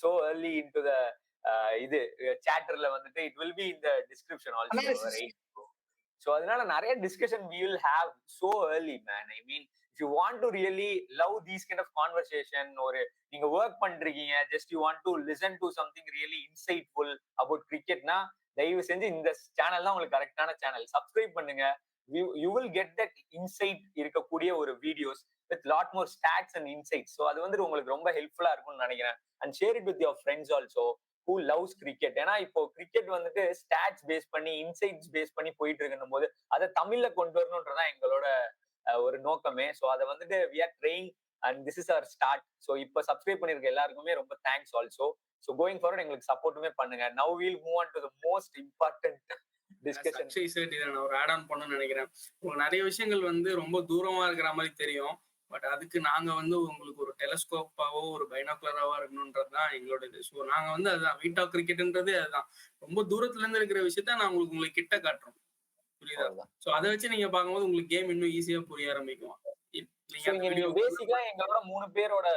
so early into the இது சாட்டர்ல வந்துட்டு it will be in the description also, right? So அதனால நிறைய discussion we will have so early, man. I mean, if you want to really love these kind of conversation, ஒரு நீங்க work பண்றீங்க, just you want to listen to something really insightful about cricket னா தயவு செஞ்சு இந்த channel தான் உங்களுக்கு கரெக்டான சேனல். சப்ஸ்கிரைப் பண்ணுங்க. You will get that insight இருக்கக்கூடிய ஒரு videos with lot more stats and insights. So அது வந்து உங்களுக்கு ரொம்ப ஹெல்ப்ஃபுல்லா இருக்கும்னு நினைக்கிறேன். And share it with your friends also who loves cricket. ஏன்னா இப்போ கிரிக்கெட் வந்துட்டு ஸ்டாட்ஸ் பேஸ் பண்ணி இன்சைட்ஸ் பேஸ் பண்ணி போயிட்டு இருக்கணும் போது அதை தமிழ்ல கொண்டு வரணும்ன்றதான் எங்களோட ஒரு நோக்கமே. ஸோ அதை வந்துட்டு we are trying and this is our start. So இப்போ சப்ஸ்கிரைப் பண்ணிருக்க எல்லாருக்குமே ரொம்ப thanks also. So going forward எங்களுக்கு சப்போர்ட்டுமே பண்ணுங்க. Now we'll move on to the most important discussion. Akshay sir இதை நான் ஒரு ஆட் ஆன் பண்ணணும்னு நினைக்கிறேன். உங்களுக்கு நிறைய விஷயங்கள் வந்து ரொம்ப தூரமா இருக்கிற மாதிரி தெரியும். பட் அதுக்கு நாங்க வந்து உங்களுக்கு ஒரு டெலஸ்கோப்பாவோ ஒரு பைனாகுலராவோ இருக்கணும்ன்றது தான் எங்களோட இது. ஸோ நாங்க வந்து அதுதான் வீட்டா கிரிக்கெட்ன்றது அதுதான். ரொம்ப தூரத்துல இருந்து இருக்கிற விஷயத்த நான் உங்களுக்கு கிட்ட காட்டுறோம். புரியுதா? ஸோ அதை வச்சு நீங்க பார்க்கும்போது உங்களுக்கு கேம் இன்னும் ஈஸியா புரிய ஆரம்பிக்கும். நீங்க பேசிக்கலா எங்களோட 3 பேரோட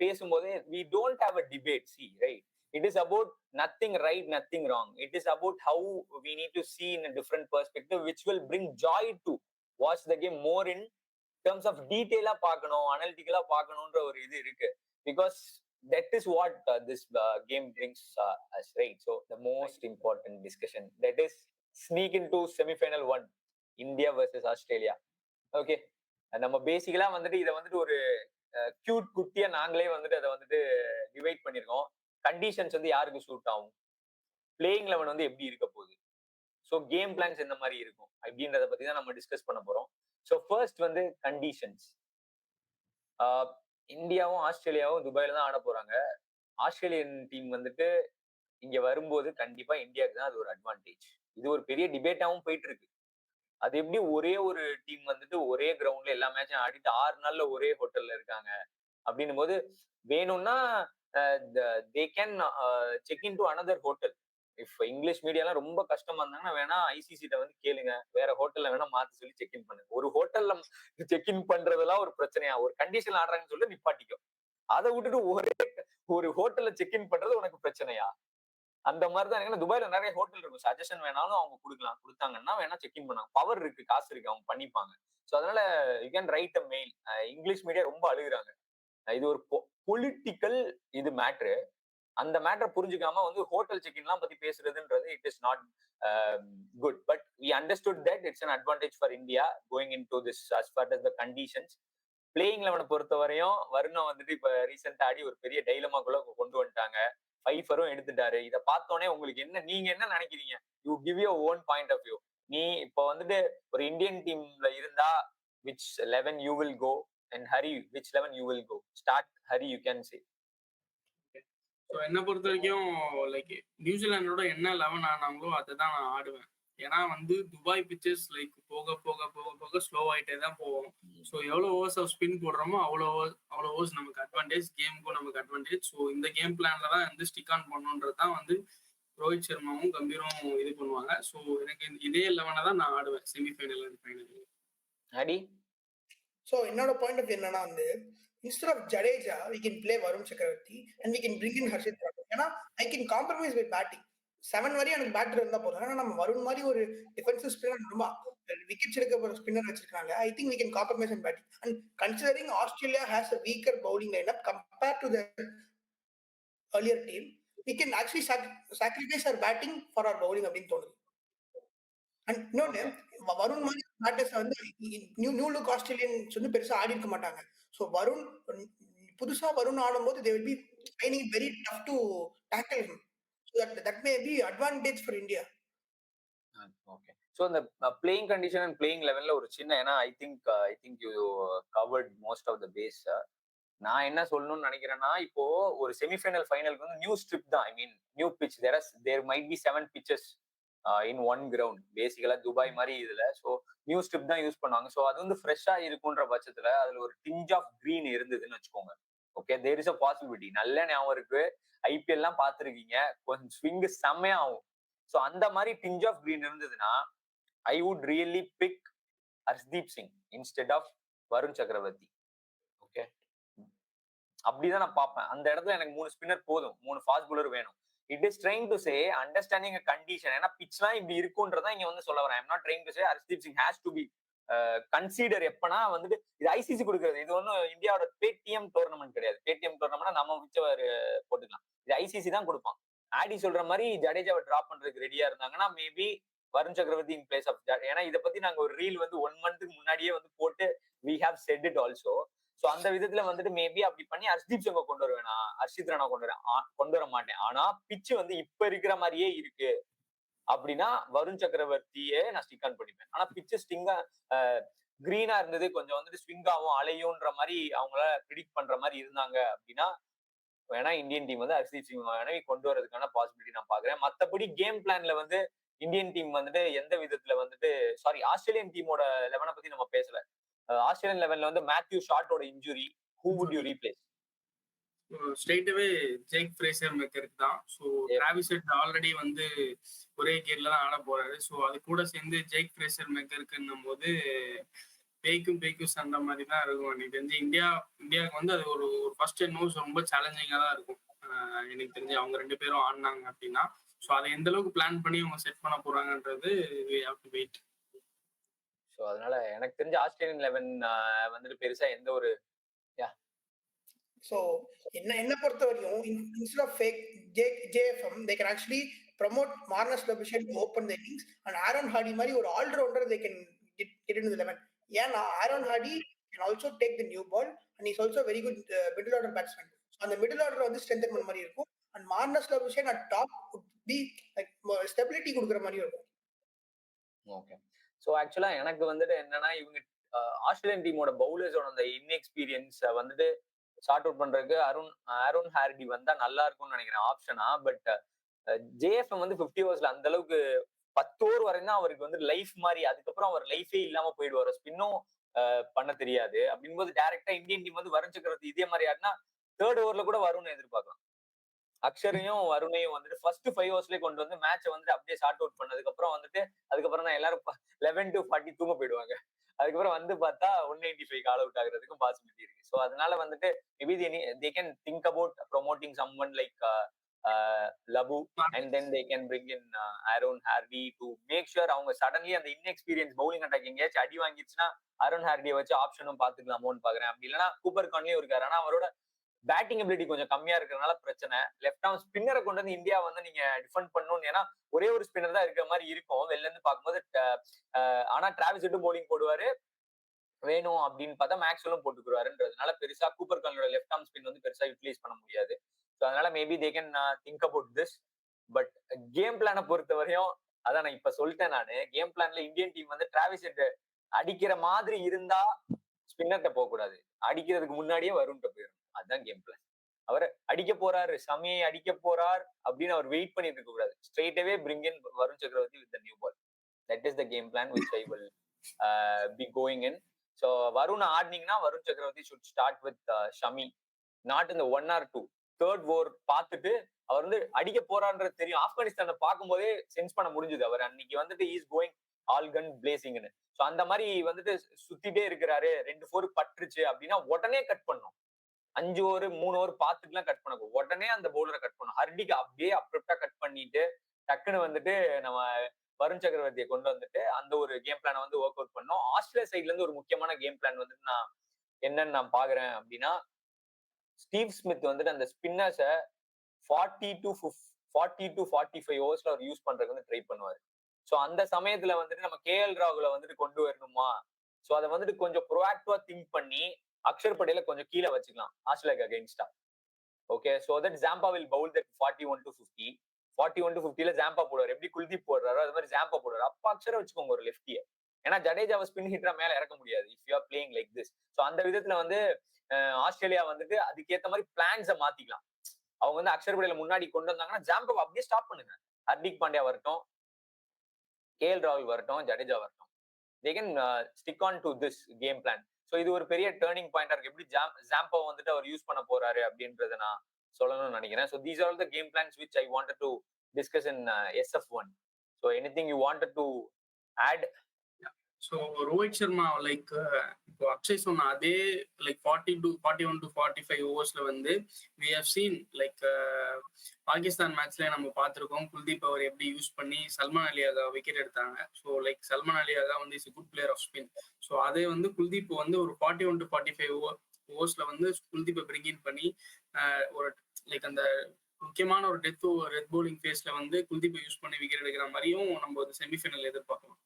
பேசும்போது we don't have a debate, see, right? It is about nothing right, nothing wrong. It is about how we need to see in a different perspective, which will bring joy to watch the game more in terms of detail பார்க்கணும், அனலிட்டிக்கலா பார்க்கணும்ன்ற ஒரு இது இருக்கு. Because that is what this game brings us, right? So the most important discussion, that is sneak into semi-final 1, India versus Australia. Okay, நம்ம பேசிக்கலா வந்துட்டு இதை வந்துட்டு ஒரு கியூட் குட்டியா நாங்களே வந்துட்டு அதை வந்துட்டு டிவைட் பண்ணிருக்கோம். கண்டிஷன்ஸ் வந்து யாருக்கு சூட் ஆகும், பிளேயிங் 11 வந்து எப்படி இருக்க போகுது, ஸோ கேம் பிளான்ஸ் எந்த மாதிரி இருக்கும் அப்படின்றத பத்தி தான் நம்ம டிஸ்கஸ் பண்ண போறோம். ஸோ ஃபர்ஸ்ட் வந்து கண்டிஷன்ஸ். இந்தியாவும் ஆஸ்திரேலியாவும் துபாயில தான் ஆட போறாங்க. ஆஸ்திரேலியன் டீம் வந்துட்டு இங்க வரும்போது கண்டிப்பா இந்தியாவுக்கு தான் அது ஒரு அட்வான்டேஜ். இது ஒரு பெரிய டிபேட்டாவும் போயிட்டு இருக்கு. அது எப்படி ஒரே ஒரு டீம் வந்துட்டு ஒரே கிரவுண்ட்ல எல்லா மேட்சும் ஆடிட்டு 6 நாள்ல ஒரே ஹோட்டல்ல இருக்காங்க அப்படின்னும் போது வேணும்னா they can check in to another hotel. If English மீடியாலாம் ரொம்ப கஷ்டமா இருந்தாங்கன்னா வேணா ஐசிசிட்ட வந்து கேளுங்க, வேற ஹோட்டல்ல வேணா மாத்தி சொல்லி செக் இன் பண்ணுங்க. ஒரு ஹோட்டல்ல செக் இன் பண்றதெல்லாம் ஒரு பிரச்சனையா? ஒரு கண்டிஷன் ஆடுறாங்கன்னு சொல்லி நிப்பாட்டிக்கும். அதை விட்டுட்டு ஒரு ஹோட்டல்ல செக் இன் பண்றது உனக்கு பிரச்சனையா? அந்த மாதிரிதான். ஏன்னா துபாயில நிறைய ஹோட்டல் இருக்கும், சஜஷன் வேணாலும் அவங்க கொடுக்கலாம், கொடுத்தாங்கன்னா வேணா செக் இன் பண்ணாங்க, பவர் இருக்கு, காசு இருக்கு, அவங்க பண்ணிப்பாங்க. ஸோ அதனால you can write a mail. English media ரொம்ப அழுகுறாங்க. இது ஒரு பொலிட்டிக்கல் இது மேட்ரு. அந்த மேட்டரை புரிஞ்சுக்காம வந்து ஹோட்டல் செக்இன்லாம் பத்தி பேசுறதுன்றது it is not good. But we understood that it's an advantage for India going in to this as far as the conditions. Playing 11 பொறுத்த வரையும் வருணம் வந்துட்டு இப்ப ரீசெண்டா ஆடி ஒரு பெரிய டைலமாக்குள்ள கொண்டு வந்துட்டாங்க. ஃபைஃபரும் எடுத்துட்டாரு. இதை பார்த்தோன்னே உங்களுக்கு என்ன, நீங்க என்ன நினைக்கிறீங்க? You give your own point of view. நீ இப்போ வந்துட்டு ஒரு இந்தியன் டீம்ல இருந்தா which 11 you will go, and Hari, which 11 you will go? Start, Hari, you can say. So என்னை பொறுத்த வரைக்கும் லைக் நியூசிலாண்டோட என்ன 11 ஆனாங்களோ அதை தான் நான் ஆடுவேன். ஏன்னா வந்து துபாய் பிச்சர்ஸ் லைக் போக போக போக போக ஸ்லோ ஆகிட்டே தான் போவோம். ஸோ எவ்வளோ ஓவர்ஸ் ஆஃப் ஸ்பின் போடுறோமோ அவ்வளோ ஓவர்ஸ் நமக்கு அட்வான்டேஜ், கேமுக்கும் நமக்கு அட்வான்டேஜ். ஸோ இந்த கேம் பிளான்ல தான் வந்து ஸ்டிக் ஆன் பண்ணுன்றது தான் வந்து ரோஹித் சர்மாவும் கம்பீரும் இது பண்ணுவாங்க. ஸோ எனக்கு இதே 11 தான் நான் ஆடுவேன் செமிஃபைனல் அண்ட் ஃபைனல். அடி ஸோ என்னோட பாயிண்ட் ஆஃப் என்னன்னா வந்து instead of Jadeja, we can play Varun Chakravarti and we can bring in Harshit Rana. ஏன்னா I can compromise with batting. 7 வரையும் எனக்கு பேட்டர் இருந்தா போதும். ஆனா நம்ம வருண் மாதிரி ஒரு டிஃபென்சிவ் ஸ்பின்னர் ரொம்ப விக்கெட்ஸ் எடுக்க போற ஸ்பின்னர் வச்சிருக்காங்க. I think we can compromise in batting. And considering Australia has a weaker bowling lineup compared to the earlier team, we can actually sacrifice our batting for our bowling அப்படின்னு தோணுது. And இன்னொன்னு, வருண் மாதிரி batters வந்து new look Australians வந்து பெருசா ஆடி இருக்க மாட்டாங்க. So Varun புதுசா வருண் ஆடும்போது they will be finding it very tough to tackle him. So that may be advantage for India. Okay. So the playing condition and playing level ஒரு சின்ன, ஏன்னா I think you covered most of the base. நான் என்ன சொல்லணும்னு நினைக்கிறேன்னா, இப்போ ஒரு semi-final ஃபைனலுக்கு வந்து நியூ ஸ்ட்ரிப் தான், I mean new pitch. there might be 7 pitches in one ground, பேசிக்கலா துபாய் மாதிரி இதுல. ஸோ நியூ ஸ்ட்ரிப் தான் யூஸ் பண்ணுவாங்க. ஸோ அது வந்து ஃப்ரெஷ்ஷா இருக்குன்ற பட்சத்துல அதுல ஒரு டிஞ்ச் ஆஃப் கிரீன் இருந்ததுன்னு வச்சுக்கோங்க. Okay, there is a possibility. நல்ல ஞாபகம் இருக்கு, ஐபிஎல் எல்லாம் பார்த்துருக்கீங்க, கொஞ்சம் ஸ்விங் செம்மையா ஆகும். ஸோ அந்த மாதிரி டிஞ்ச் ஆஃப் கிரீன் இருந்ததுன்னா I would really pick Harshdeep Singh instead of Varun Chakravarthy. Okay, அப்படிதான் நான் பார்ப்பேன். அந்த இடத்துல எனக்கு 3 ஸ்பின்னர் போதும், 3 ஃபாஸ்ட் பவுலர் வேணும். It is trying to say understanding condition. ஏன்னா பிச்லாம் இப்படி இருக்குன்றதா இங்க வந்து சொல்ல வரேன். I'm not trying to say Harshdeep Singh has to be consider. எப்பனா வந்துட்டு இது ஐசிசி கொடுக்குறது, இது ஒன்றும் இந்தியாவோட பேடிஎம் டோர்னமெண்ட் கிடையாது. பேடிஎம் டோர்னமெண்ட் நம்ம மிச்சவர் போட்டுக்கலாம், இது ஐசிசி தான் கொடுப்பான். ஆடி சொல்ற மாதிரி ஜடேஜாவை டிராப் பண்றதுக்கு ரெடியா இருந்தாங்கன்னா மேபி வருண் சக்கரவர்த்தி இன் பிளேஸ் ஆஃப் ஜடேஜா. ஏன்னா இதை பத்தி நாங்க ஒரு ரீல் வந்து 1 month முன்னாடியே வந்து போட்டு we have said it also. So அந்த விதத்துல வந்துட்டு மேபி அப்படி பண்ணி ஹர்ஷ்தீப் சிங்கை கொண்டு வருவேன், ஹர்ஷித் ராணா கொண்டு வர மாட்டேன். ஆனா பிச்சு வந்து இப்ப இருக்கிற மாதிரியே இருக்கு அப்படின்னா வருண் சக்கரவர்த்தியே நான் ஸ்டிக் ஆன் பண்ணிப்பேன். ஆனா பிச்சு ஸ்டிங்கா கிரீனா இருந்தது, கொஞ்சம் வந்துட்டு ஸ்விங்காவும் அலையும்ன்ற மாதிரி அவங்கள ப்ரிடிக்ட் பண்ற மாதிரி இருந்தாங்க அப்படின்னா வேணா இந்தியன் டீம் வந்து ஹர்ஷ்தீப் சிங் வேணா கொண்டு வரதுக்கான பாசிபிலிட்டி நான் பாக்குறேன். மத்தபடி கேம் பிளான்ல வந்து இந்தியன் டீம் வந்துட்டு எந்த விதத்துல வந்துட்டு சாரி ஆஸ்திரேலியன் டீமோட 11 பத்தி நம்ம பேசல. ஆஸ்திரேலியன் 11ல வந்து மேத்யூ ஷார்ட்டோட injury, who would you replace? ஸ்ட்ரெயிட்டாவே ஜேக் ஃப்ரேசர் மெக்கருக்கு தான். ஸோ டிராவிஸ் ஹெட் ஆல்ரெடி வந்து ஒரே கியர்ல தான் ஆட போறாரு. ஸோ அது கூட சேர்ந்து ஜேக் ஃப்ரேசர் மெக்கருக்குன்னும் போது பேய்க்கும் சண்டை மாதிரி தான் இருக்கும். எனக்கு தெரிஞ்சு இந்தியாவுக்கு வந்து அது ஒரு ஃபர்ஸ்ட் நோஸ் ரொம்ப சேலஞ்சிங்கா தான் இருக்கும். எனக்கு தெரிஞ்சு அவங்க 2 பேரும் ஆடினாங்க அப்படின்னா. ஸோ அதை எந்த அளவுக்கு பிளான் பண்ணி அவங்க செட் பண்ண போறாங்கன்றது we have to wait. So அதனால எனக்கு தெரிஞ்ச ஆஸ்திரேலியன் 11 வந்துட்டு பெருசா எந்த ஒரு ஸோ என்ன பொறுத்த வரையும் instead of fake JFM they can actually promote Marnus Labuschagne to open the innings and Aaron Hardy மாதிரி ஒரு allrounder they can get into the 11. ஏன்னா Aaron Hardy can also take the new ball and he's also very good middle order batsman. So அந்த middle order வந்து strengthen பண்ண மாதிரி இருக்கும் and Marnus Labuschagne at top would be like stability கொடுக்குற மாதிரி இருக்கும். Okay. So ஆக்சுவலா எனக்கு வந்துட்டு என்னன்னா இவங்க ஆஸ்திரேலியன் டீமோட பவுலர்ஸோட அந்த இன்எக்ஸ்பீரியன்ஸ் வந்துட்டு ஷார்ட் அவுட் பண்றதுக்கு ஆரோன் ஹார்டி வந்தா நல்லா இருக்கும்னு நினைக்கிறேன் ஆப்ஷனா. பட் JFM வந்து 50 ஓவர்ஸ்ல அந்த அளவுக்கு 10 ஓவர் வரையும் தான் அவருக்கு வந்து லைஃப் மாதிரி, அதுக்கப்புறம் அவர் லைஃபே இல்லாம போயிடுவார். ஸ்பின்னும் பண்ண தெரியாது. அப்படிங்கும்போது டைரக்டா இந்தியன் டீம் வந்து வருண் சக்கரவர்த்தி இதே மாதிரி ஆடினா 3rd ஓவர்ல கூட வரும்னு எதிர்பார்க்கலாம். அக்ஷரையும் வருணையும் வந்துட்டு ஃபர்ஸ்ட் 5 ஓவர்ஸ்லயே கொண்டு வந்து மேட்சை வந்துட்டு அப்படியே ஷார்ட் அவுட் பண்ணதுக்கு அதுக்கப்புறம் தான் எல்லாரும் 11 to 40 தூங்க போயிடுவாங்க. அதுக்கப்புறம் வந்து பார்த்தா 195 ஆல் அவுட் ஆகுறதுக்கும் பாசிபிலிட்டி இருக்கு. ஸோ அதனால வந்துட்டு maybe they can think about promoting someone like Labu and then they can bring in Aaron Hardy to make sure அவங்க சடன்லி அந்த இன்எக்ஸ்பீரியன்ஸ் பவுலிங் அட்டாக் எங்கேயாச்சும் அடி வாங்கிடுச்சுன்னா ஆரோன் ஹார்டியை வச்சு ஆப்ஷனும் பாத்துக்கலாமோன்னு பாக்குறேன். அப்படி இல்லைன்னா கூப்பர் கான்லியும் இருக்காரு. ஆனா அவரோட பேட்டிங் எபிலிட்டி கொஞ்சம் கம்மியா இருக்கிறதுனால பிரச்சனை. லெஃப்ட் ஆர்ம் ஸ்பின்னரை கொண்டு வந்து இந்தியா வந்து நீங்க டிஃபெண்ட் பண்ணணும். ஏன்னா ஒரே ஒரு ஸ்பின்னர் தான் இருக்கிற மாதிரி இருக்கும் வெளில இருந்து பார்க்கும்போது. ஆனா டிராவிஸ் ஹெட்டும் பவுலிங் போடுவாரு, வேணும் அப்படின்னு பார்த்தா மேக்ஸ்வெல்லும் போட்டுக்குவாருன்றதுனால பெருசா கூப்பர் கான்லியோட லெஃப்ட் ஆர்ம் ஸ்பின் வந்து பெருசா யூட்டிலைஸ் பண்ண முடியாது. ஸோ அதனால maybe they can think about this. But game பிளானை பொறுத்த வரையும் அதான் நான் இப்ப சொல்லிட்டேன். நானு கேம் பிளான்ல இந்தியன் டீம் வந்து டிராவிஸ் ஹெட் அடிக்கிற மாதிரி இருந்தா ஸ்பின்னர்கிட்ட போக கூடாது, அடிக்கிறதுக்கு முன்னாடியே வருண்கிட்ட போயிடும். அதுதான் கேம் பிளான். அவர் அடிக்க போறாரு, சமயை அடிக்க போறார் அப்படின்னு அவர் வெயிட் பண்ணிட்டு இருக்க கூடாது. ஸ்ட்ரெயிட்டாவே bring in Varun Chakravarthy with the new ball. That is the game plan which I will be going in. So Varun ஆடினீங்கன்னா Varun Chakravarthy should start with Shami, not இந்த 1 or 2. 3rd ஓவர் பார்த்துட்டு அவர் வந்து அடிக்க போறான்றது தெரியும். ஆப்கானிஸ்தானை பார்க்கும் போதே சென்ஸ் பண்ண முடிஞ்சது. அவர் அன்னைக்கு வந்துட்டு இஸ் கோயிங் ஆல் கன் பிளேசிங்னு. ஸோ அந்த மாதிரி வந்துட்டு சுத்திட்டே இருக்கிறாரு, 2 4 பட்டுருச்சு அப்படின்னா உடனே கட் பண்ணும். 5 ஓவர் 3 ஓவர் பார்த்துட்டுலாம் கட் பண்ண உடனே அந்த பவுலரை கட் பண்ணும். ஹர்டிக்கு அப்படியே அப்ரப்டா கட் பண்ணிட்டு டக்குன்னு வந்துட்டு நம்ம வருண் சக்கரவர்த்தியை கொண்டு வந்துட்டு அந்த ஒரு கேம் பிளானை வந்து ஒர்க் அவுட் பண்ணோம். ஆஸ்திரேலியா சைட்ல இருந்து ஒரு முக்கியமான கேம் பிளான் வந்துட்டு நான் என்னன்னு நான் பாக்குறேன் அப்படின்னா, ஸ்டீவ் ஸ்மித் வந்துட்டு அந்த ஸ்பின்னர்ஸை 40 to 45 ஓவர்ஸ்ல அவர் யூஸ் பண்றதுக்கு வந்து ட்ரை பண்ணுவாரு. ஸோ அந்த சமயத்துல வந்துட்டு நம்ம KL ராகுல வந்துட்டு கொண்டு வரணுமா, ஸோ அதை வந்துட்டு கொஞ்சம் ப்ரோஆக்டிவா திங்க் பண்ணி அக்ஷர் பட்டேல கொஞ்சம் கீழே வச்சுக்கலாம் ஆஸ்திரேலியாக்கு அகைன்ஸ்டா. Okay, so that Zampa will bowl that 41 to 50. 41 to 50ல ஜாம்பா போடுவார். எப்படி குல்தீப் போடுறாரோ அது மாதிரி ஜாம்பா போடுவார். அப்ப அக்ஷரை வச்சுக்கோங்க ஒரு லெஃப்டியை. ஏன்னா ஜடேஜாவை ஸ்பின் ஹிட்டரா மேல இறக்க முடியாது if you are playing like this. So அந்த விதத்துல வந்து ஆஸ்திரேலியா வந்துட்டு அதுக்கேற்ற மாதிரி பிளான்ஸை மாத்திக்கலாம். அவங்க வந்து அக்ஷர் பட்டேல முன்னாடி கொண்டு வந்தாங்கன்னா ஜாம்பாவை அப்படியே ஸ்டாப் பண்ணுங்க. ஹர்திக் பாண்டியா வரட்டும், KL ராகுல் வரட்டும், ஜடேஜா வரட்டும், they can stick on to this game plan. So இது ஒரு பெரிய டேர்னிங் பாயிண்டா இருக்கு. எப்படி ஜாம்பா வந்துட்டு அவர் யூஸ் பண்ண போறாரு அப்படின்றத நான் சொல்லணும்னு நினைக்கிறேன். So these are the game plans which I wanted to discuss in SF1. So anything you wanted to add? So Rohit Sharma like இப்போ அக்ஷய் சொன்ன அதே லைக் 41 to 45 ஓவர்ஸ்ல வந்து we have seen like Pakistan மேட்ச்ல நம்ம பார்த்துருக்கோம் குல்தீப் அவர் எப்படி யூஸ் பண்ணி சல்மான் அலி ஆகா விக்கெட் எடுத்தாங்க. ஸோ லைக் சல்மான் அலி ஆகா வந்து is good player of spin. So அதே வந்து குல்தீப் வந்து ஒரு 41 to 45 ஓவர்ஸ்ல வந்து குல்தீப்பை பிரிங் இன் பண்ணி ஒரு லைக் அந்த முக்கியமான ஒரு டெத் பவுலிங் ஃபேஸ்ல வந்து குல்தீப்பை யூஸ் பண்ணி விக்கெட் எடுக்கிற மாதிரியும் நம்ம ஒரு செமிஃபைனல் எதிர்பார்க்கலாம்.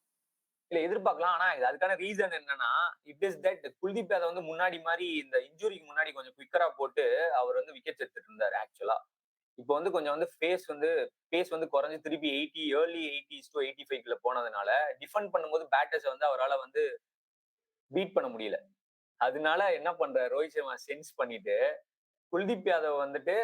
இல்ல எதிர்பார்க்கலாம். ஆனா அதுக்கான ரீசன் என்னன்னா, இட் இஸ் தட் குல்தீப் அதை வந்து முன்னாடி மாதிரி இந்த இன்ஜுரிக்கு முன்னாடி கொஞ்சம் குவிக்கரா போட்டு அவர் வந்து விக்கெட் எடுத்துட்டு இருந்தாரு ஆக்சுவலா. இப்போ வந்து கொஞ்சம் வந்து பேஸ் வந்து குறைஞ்சு திருப்பி 80 early 80s to 85க்குள்ள போனதுனால டிஃபெண்ட் பண்ணும்போது பேட்டர்ஸ் வந்து அவரால் வந்து பீட் பண்ண முடியல. அதனால என்ன பண்ற ரோஹித் சர்மா சென்ஸ் பண்ணிட்டு குல்தீப் யாதவ் வந்துட்டு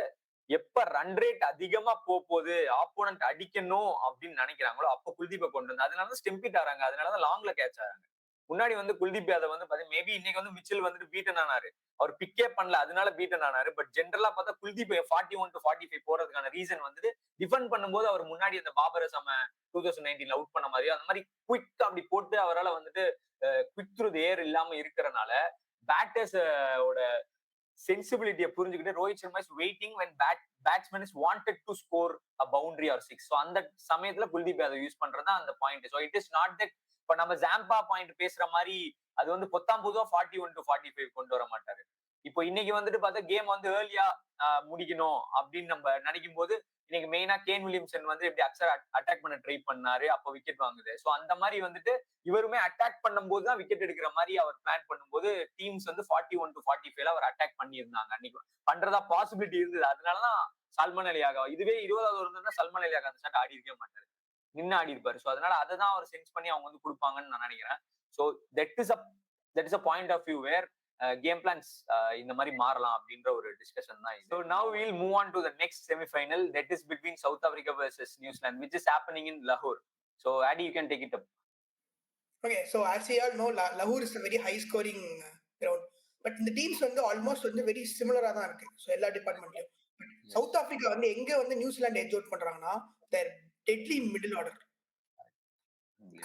எப்ப ரன் ரேட் அதிகமா போகுது, ஆப்போனன்ட் அடிக்கணும் அப்படின்னு நினைக்கிறாங்களோ அப்ப குல்தீப்பை கொண்டு வந்து அதனால ஸ்டெம்பிட் ஆறாங்க. அதனாலதான் லாங்ல கேட்ச் ஆறாங்க. முன்னாடி வந்து குல்தீப் யாதவ் வந்து பாத்தீங்கன்னா மேபி இன்னைக்கு வந்து மிச்சல் வந்துட்டு பீட்டன் ஆனாரு. அவர் பிக்கே பண்ணல, அதனால பீட்டன் ஆனாரு. பட் ஜென்ரலா பார்த்தா குல்தீப் 41 to 45 போறதுக்கான ரீசன் வந்துட்டு டிஃபெண்ட் பண்ணும்போது அவர் முன்னாடி அந்த பாபரை 2019 அவுட் பண்ண மாதிரி அந்த மாதிரி குவிக் அப்படி போட்டு அவரால் வந்துட்டு குவிக் த்ரூ தி ஏர் இல்லாம இருக்கிறனால பேட்டர்ஸ் ஓட சென்சிபிலிட்டியை புரிஞ்சுக்கிட்டு Rohit Sharma is waiting when batsman is wanted to score a boundary or six. So அந்த சமயத்துல குல்தீப் யாதவ் யூஸ் பண்றது அந்த point. So it is not that இப்ப நம்ம ஜாம்பா பாயிண்ட் பேசுற மாதிரி அது வந்து பொத்தாம் பொதுவா 41 to 45 கொண்டு வர மாட்டாரு. இப்போ இன்னைக்கு வந்துட்டு பார்த்தா கேம் வந்து ஏர்லியா முடிக்கணும் அப்படின்னு நம்ம நினைக்கும் போது இன்னைக்கு மெயினா கேன் வில்லியம்சன் வந்து எப்படி அட்டாக் பண்ண ட்ரை பண்ணாரு, அப்போ விக்கெட் வாங்குது. ஸோ அந்த மாதிரி வந்துட்டு இவருமே அட்டாக் பண்ணும்போது தான் விக்கெட் எடுக்கிற மாதிரி அவர் பிளான் பண்ணும்போது டீம்ஸ் வந்து 41 to 45 அவர் அட்டாக் பண்ணியிருந்தாங்க. அன்னைக்கு பண்றதா பாசிபிலிட்டி இருந்தது. அதனாலதான் சல்மான் அலி யாகா இதுவே 20வது இருந்தா சல்மான் அலி யாகா அந்த ஷாட் ஆடி இருக்கவே மாட்டாரு, நின்று ஆடி இருப்பாரு. ஸோ அதனால அதை தான் அவர் சென்ஸ் பண்ணி அவங்க வந்து கொடுப்பாங்கன்னு நான் நினைக்கிறேன். So that is a point of view where game plans இந்த மாதிரி மாறலாம் அப்படின்ற ஒரு டிஸ்கஷன் தான். So now will move on to the next semifinal that is between South Africa versus நியூசிலாந்து which is happening in Lahore. So Adi, you can take it up. Okay, so as you all know, Lahore is a very high scoring ground, but இந்த teams வந்து almost வந்து very சிமிலரா தான் இருக்கு. So எல்லா டிபார்ட்மெண்ட்லயும் south Africa வந்து எங்க வந்து New Zealand edge out பண்றாங்கன்னா their deadly middle order.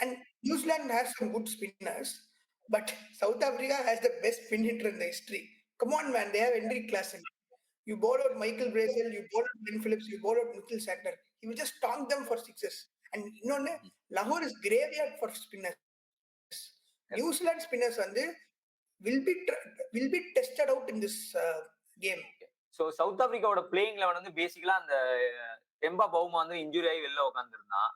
And New Zealand has some good spinners, but South Africa has the best spin hitter in the history. Come on, man, they have Henrik Klaasen. You bowl out Michael Brazil, you bowl out Ben Phillips, you bowl out Mitchell Santner. He will just stomp them for sixes. And Lahore is graveyard for spinners. New Zealand spinners will be tested out in this game. So South Africa playing 11 வந்து பேசிக்கலா அந்த Temba Bavuma வந்து injury ஆகி வெளில உட்காந்துருந்தான்.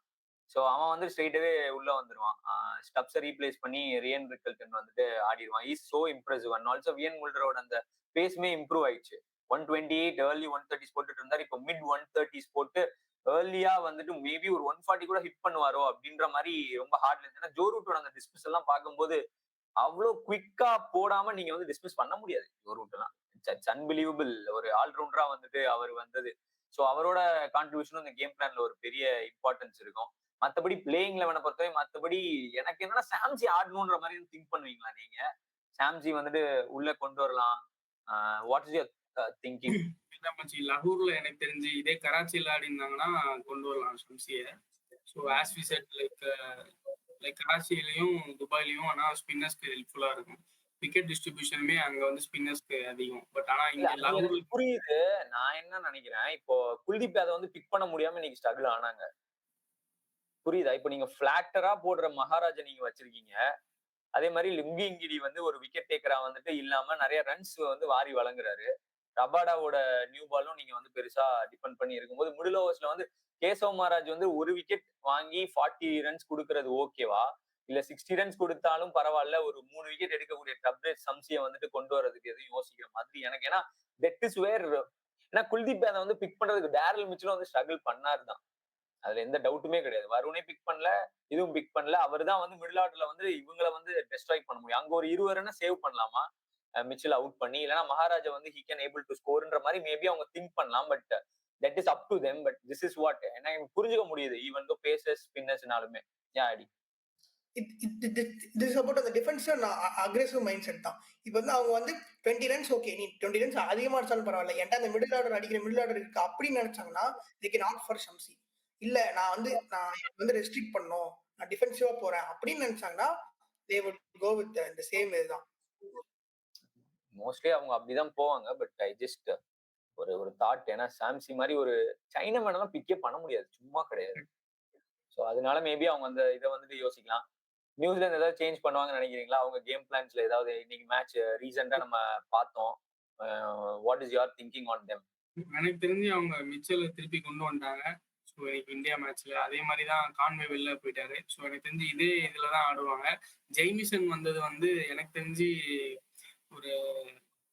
So அவன் வந்து ஸ்ட்ரெயிட்டாவே உள்ள வந்துருவான். ஸ்டப்ஸை ரீப்ளேஸ் பண்ணி ரியன் ரிக்கல்டன் வந்துட்டு ஆடிடுவான். Is so impressive. And also Wiaan முல்டரோட அந்த பேஸ்மே இம்ப்ரூவ் ஆயிடுச்சு. 128 ஏர்லி 130 போட்டுட்டு இருந்தாரு. இப்போ மிட் 130s போட்டு ஏர்லியா வந்துட்டு மேபி ஒரு 140 கூட ஹிட் பண்ணுவாரோ அப்படின்ற மாதிரி ரொம்ப ஹார்ட்ல இருந்து. ஏன்னா ஜோ ரூட்டோட அந்த டிஸ்மிஸ் எல்லாம் பார்க்கும்போது அவ்வளோ குவிக்கா போடாம நீங்க வந்து டிஸ்மிஸ் பண்ண முடியாது ஜோ ரூட் எல்லாம். It's unbelievable. ஒரு ஆல்ரவுண்டரா வந்துட்டு அவர் வந்தது. ஸோ அவரோட கான்ட்ரிபியூஷனும் இந்த கேம் பிளான்ல ஒரு பெரிய இம்பார்ட்டன்ஸ் இருக்கும். மற்றபடி பிளேயிங் லெவனை பொறுத்தவரை மற்றபடி எனக்கு என்னன்னா சாம்சி ஆடணுன்ற மாதிரி திங்க் பண்ணுவீங்களா நீங்க? சாம்சி வந்துட்டு உள்ள கொண்டு வரலாம். What is your thinking? லகூர்ல எனக்கு தெரிஞ்சு இதே கராச்சியில் ஆடி இருந்தாங்கன்னா கொண்டு வரலாம் சாம்சியை. So as we set like கராச்சியிலையும் துபாயிலையும் ஆனா ஸ்பின்னர்ஸ்க்கு ஹெல்ப்ஃபுல்லா இருக்கும். விக்கெட் டிஸ்ட்ரிபியூஷனுமே அங்க வந்து ஸ்பின்னர்ஸ்க்கு அதிகம். பட் ஆனா இங்க லகூர்ல புரியுது. நான் என்ன நினைக்கிறேன், இப்போ குல்தீப் யாதவ் வந்து பிக் பண்ண முடியாம இன்னைக்கு ஸ்ட்ரகிள் ஆனாங்க. புரியுதா? இப்போ நீங்க பிளாட்டரா போடுற மகாராஜா நீங்க வச்சிருக்கீங்க. அதே மாதிரி லிங்கிங்கிடி வந்து ஒரு விக்கெட் டேக்கரா வந்துட்டு இல்லாம நிறைய ரன்ஸ் வந்து வாரி வழங்குறாரு. ரபாடாவோட நியூ பாலும் நீங்க வந்து பெருசா டிபெண்ட் பண்ணி இருக்கும்போது மிடில் ஓவர்ஸ்ல வந்து கேசவ் மகாராஜ் வந்து ஒரு விக்கெட் வாங்கி 40 ரன்ஸ் கொடுக்கறது ஓகேவா, இல்ல 60 ரன்ஸ் கொடுத்தாலும் பரவாயில்ல, ஒரு 3 விக்கெட் எடுக்கக்கூடிய டப்ரேட் சம்சியை வந்துட்டு கொண்டு வரதுக்கு எதுவும் யோசிக்கிற மாதிரி எனக்கு. ஏன்னா தட் இஸ் வேர். ஏன்னா குல்தீப் யாதவ் வந்து பிக் பண்றதுக்கு டேரல் மிச்சலும் வந்து ஸ்ட்ரகிள் பண்ணாருதான். அதுல எந்த டவுட்டுமே கிடையாது. வருணே பிக் பண்ணல, இதுவும் பிக் பண்ணல. அவர் தான் வந்து மிடில் ஆர்டர்ல வந்து இவங்களை வந்து டெஸ்ட்ராய் பண்ண முடியும். அங்க ஒரு 20 ரன் சேவ் பண்ணலாமா மிச்சல் அவுட் பண்ணி, இல்லைன்னா மகாராஜா வந்து ஹி கேன் ஏபிள் டு ஸ்கோர்ன்ற மாதிரி மேபி அவங்க திங்க் பண்ணலாம். But that is up to them. But this is what ஏன்னா புரிஞ்சுக்க முடியுது ஈவன் தோ பேசர்ஸ் ஸ்பின்னர்ஸ்னாலுமே. யாடி this is about the defensive aggressive mindset தான். இப்போ வந்து அவங்க வந்து 20 ரன்ஸ் ஓகே, நீ 20 ரன்ஸ் அதிகமா அடிச்சாலும் பரவாயில்ல, ஏன்டா அந்த மிடில் ஆர்டர் அடிக்கிற மிடில் ஆர்டர் இருக்கு அப்படின்னு நினைச்சாங்கன்னா they can opt for Shamsi. இல்ல நான் வந்து ரெஸ்ட்ரிக்ட் பண்ணணும், நான் டிஃபென்சிவா போறேன் அப்படின்னு நினைச்சாங்கன்னா they would go with the same way தான். மோஸ்ட்லி அவங்க அப்படிதான் போவாங்க. பட் ஐ ஜஸ்ட் ஒரு தாட். ஏன்னா சாம்சி மாதிரி ஒரு சைனா மேனெல்லாம் பிக்கே பண்ண முடியாது, சும்மா கிடையாது. ஸோ அதனால மேபி அவங்க அந்த இதை வந்துட்டு யோசிக்கலாம். நியூசிலாந்து ஏதாவது சேஞ்ச் பண்ணுவாங்கன்னு நினைக்கிறீங்களா அவங்க கேம் பிளான்ஸ்ல? ஏதாவது இன்னைக்கு மேட்ச் ரீசெண்டா நம்ம பார்த்தோம். What is your thinking on them? எனக்கு தெரிஞ்சு அவங்க மிச்சல் திருப்பி கொண்டு வந்துட்டாங்க. ஸோ இன்னைக்கு இந்தியா மேட்ச்ல அதே மாதிரி தான் கான்வே வெளில போயிட்டாரு. ஸோ எனக்கு தெரிஞ்சு இதே இதுல தான் ஆடுவாங்க. ஜெய்மிசன் வந்தது வந்து எனக்கு தெரிஞ்சு ஒரு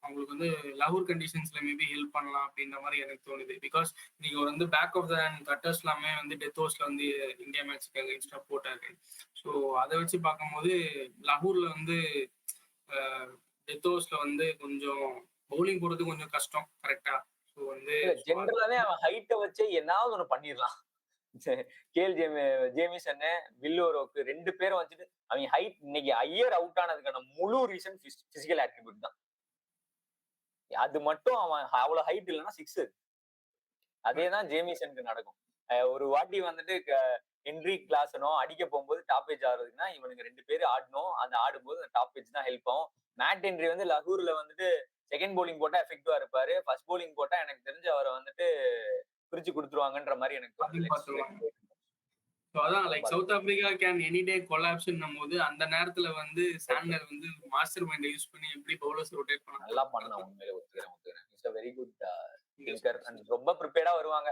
அவங்களுக்கு வந்து லகூர் கண்டிஷன்ஸ்ல மேபி ஹெல்ப் பண்ணலாம் அப்படின்ற மாதிரி எனக்கு தோணுது. பிகாஸ் நீங்க ஒரு வந்து பேக் ஆஃப் த கட்டர்ஸ் எல்லாமே வந்து டெத் ஓவர்ஸ்ல வந்து இந்தியா மேட்ச்சுக்கு அகைன்ஸ்டா போட்டாரு. ஸோ அதை வச்சு பார்க்கும்போது லகூர்ல வந்து டெத் ஓவர்ஸ்ல வந்து கொஞ்சம் பவுலிங் போடுறது கொஞ்சம் கஷ்டம் கரெக்டா. ஸோ வந்து வந்து ஜென்ரலாவே அவன் ஹைட்டை வச்சு என்னாவது ஒண்ணு பண்ணிடலாம். கேல் ஜேமிசன், வில்லோரோக்கு 2 பேரும் வச்சுட்டு அவங்க ஹைட் இன்னைக்கு ஐயர் அவுட் ஆனதுக்கான முழு ரீசன் பிசிக்கல் ஆட்ரிபியூட் தான். அது மட்டும் அவன் அவ்வளவு ஹைட் இல்லைன்னா 6. அதேதான் ஜேமிசனுக்கு நடக்கும். ஒரு வாட்டி வந்துட்டு ஹென்ரி கிளாசனோ அடிக்க போகும்போது டாப் ஏஜ் ஆகுறதுக்குன்னா இவனுக்கு 2 பேர் ஆடணும். அந்த ஆடும்போது அந்த டாப் ஏஜ் தான் ஹெல்ப் ஆகும். மேட் ஹென்ரி வந்து லகூர்ல வந்துட்டு செகண்ட் போலிங் போட்டா எஃபெக்டிவா இருப்பாரு. ஃபர்ஸ்ட் போலிங் போட்டா எனக்கு தெரிஞ்சு அவரை வந்துட்டு பிரிச்சு கொடுத்துருவாங்கன்ற மாதிரி எனக்கு அதான் like South Africa can any day கொலாப்ஸ்ன்னும் போது அந்த நேரத்துல வந்து சாண்டர் வந்து மாஸ்டர் மைண்ட் யூஸ் பண்ணி எப்படி பவுலர்ஸ் ரொட்டேட் பண்ணலாம். நல்லா பண்ணலாம், உண்மையிலே ஒத்துக்கிறேன். It's a very good thinker and ரொம்ப ப்ரிப்பேர்டா வருவாங்க.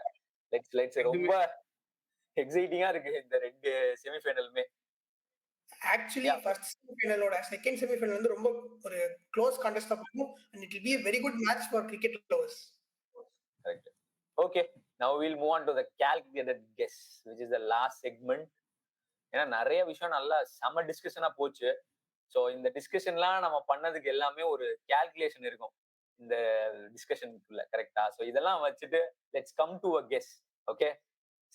லெட்ஸ் ரொம்ப எக்ஸைட்டிங்கா இருக்கு இந்த 2 செமிஃபைனலுமே. ஆக்சுவலி ஃபர்ஸ்ட் செமிஃபைனலோட செகண்ட் செமிஃபைனல் வந்து ரொம்ப ஒரு க்ளோஸ் கான்டெஸ்டா போகும் and it will be a very good match for cricket lovers. Correct. Okay, now we'll move on to the calculated guess, which is the last segment. ஏன்னா நிறைய விஷயம் நல்லா செம டிஸ்கஷனா போச்சு. ஸோ இந்த டிஸ்கஷன்லாம் நம்ம பண்ணதுக்கு எல்லாமே ஒரு கேல்குலேஷன் இருக்கும் இந்த டிஸ்கஷனுக்குள்ள, கரெக்டா? ஸோ இதெல்லாம் வச்சுட்டு let's come to a guess. Okay,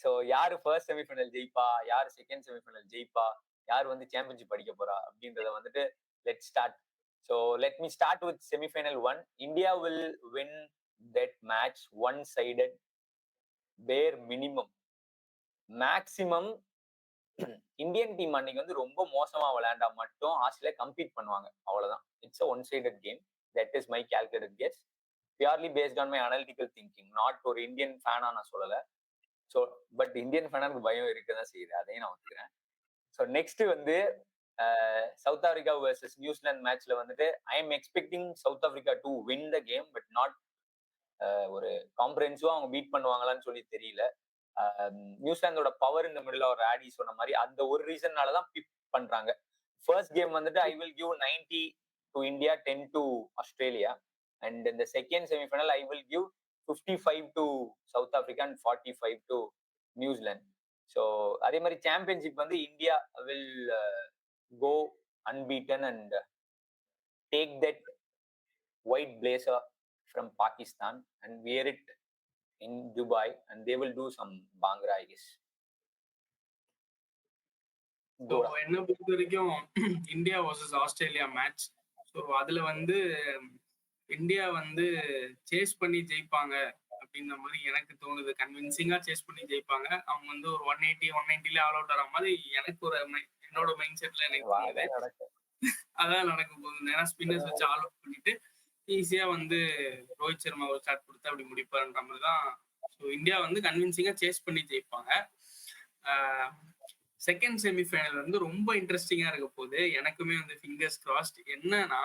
so யாரு ஃபர்ஸ்ட் செமிஃபைனல் ஜெயிப்பா, யாரு செகண்ட் செமிஃபைனல் ஜெயிப்பா, யார் வந்து சாம்பியன்ஷிப் அடிக்க போறா அப்படின்றத வந்துட்டு let's start. So let me start with semi-final 1. India will win that match one-sided, bare minimum. Maximum Indian team அன்னைக்கு வந்து ரொம்ப மோசமா விளையாண்டா மட்டும் ஆஸ்திரேலியா கம்பீட் பண்ணுவாங்க, அவ்வளவுதான். It's a one-sided game. That is my calculated guess, purely based on my analytical thinking, not ஒரு Indian ஃபேனா நான் சொல்லல. ஸோ பட் இந்தியன் ஃபேனானுக்கு பயம் இருக்கதான் செய்யுது, அதையும் நான் ஒத்துக்கிறேன். ஸோ நெக்ஸ்ட் வந்து சவுத் ஆப்பிரிக்கா வர்சஸ் நியூசிலாந்து மேட்ச்ல வந்துட்டு I M expecting south Africa to win the game, but not ஒரு காம்ப்ரஹென்சிவா அவங்க பீட் பண்ணுவாங்களான்னு சொல்லி தெரியல. நியூசிலாந்தோட பவர் இந்த மிடில் ஒரு ஆடி சொன்ன மாதிரி அந்த ஒரு ரீசன்னாலதான் பிக் பண்றாங்க. ஃபர்ஸ்ட் கேம் வந்துட்டு I will give 90 to India, 10 to Australia. And இந்த second semi-final I will give 55 to south Africa and 45 to New Zealand. So அதே மாதிரி சாம்பியன்ஷிப் வந்து India will go unbeaten and take that white blazer from Pakistan and wear it in Dubai and they will do some Bhangra, I guess. என்ன பொறுத்த வரைக்கும் India versus Australia match. So அதுல வந்து India வந்து chase பண்ணி ஜெயிப்பாங்க அப்படின்ற மாதிரி எனக்கு தோணுது. கன்வின்சிங்கா சேஸ் பண்ணி ஜெயிப்பாங்க. அவங்க வந்து ஒரு 180-190 ஆல் அவுட் ஆகிற மாதிரி எனக்கு ஒரு என்னோட மைண்ட் செட்ல எனக்கு தோணுது. அதான் நடக்க போகுது. ஏன்னா ஸ்பின்னர்ஸ் வச்சு ஆல் அவுட் பண்ணிட்டு ஈஸியா வந்து ரோஹித் சர்மா ஒரு ஸ்டார்ட் கொடுத்து அப்படி முடிப்பாருன்ற மாதிரி தான். ஸோ இந்தியா வந்து கன்வின்சிங்கா சேஸ் பண்ணி ஜெயிப்பாங்க. செகண்ட் செமிஃபைனல் வந்து ரொம்ப இன்ட்ரெஸ்டிங்கா இருக்க போகுது. எனக்குமே வந்து ஃபிங்கர்ஸ் கிராஸ்ட். என்னன்னா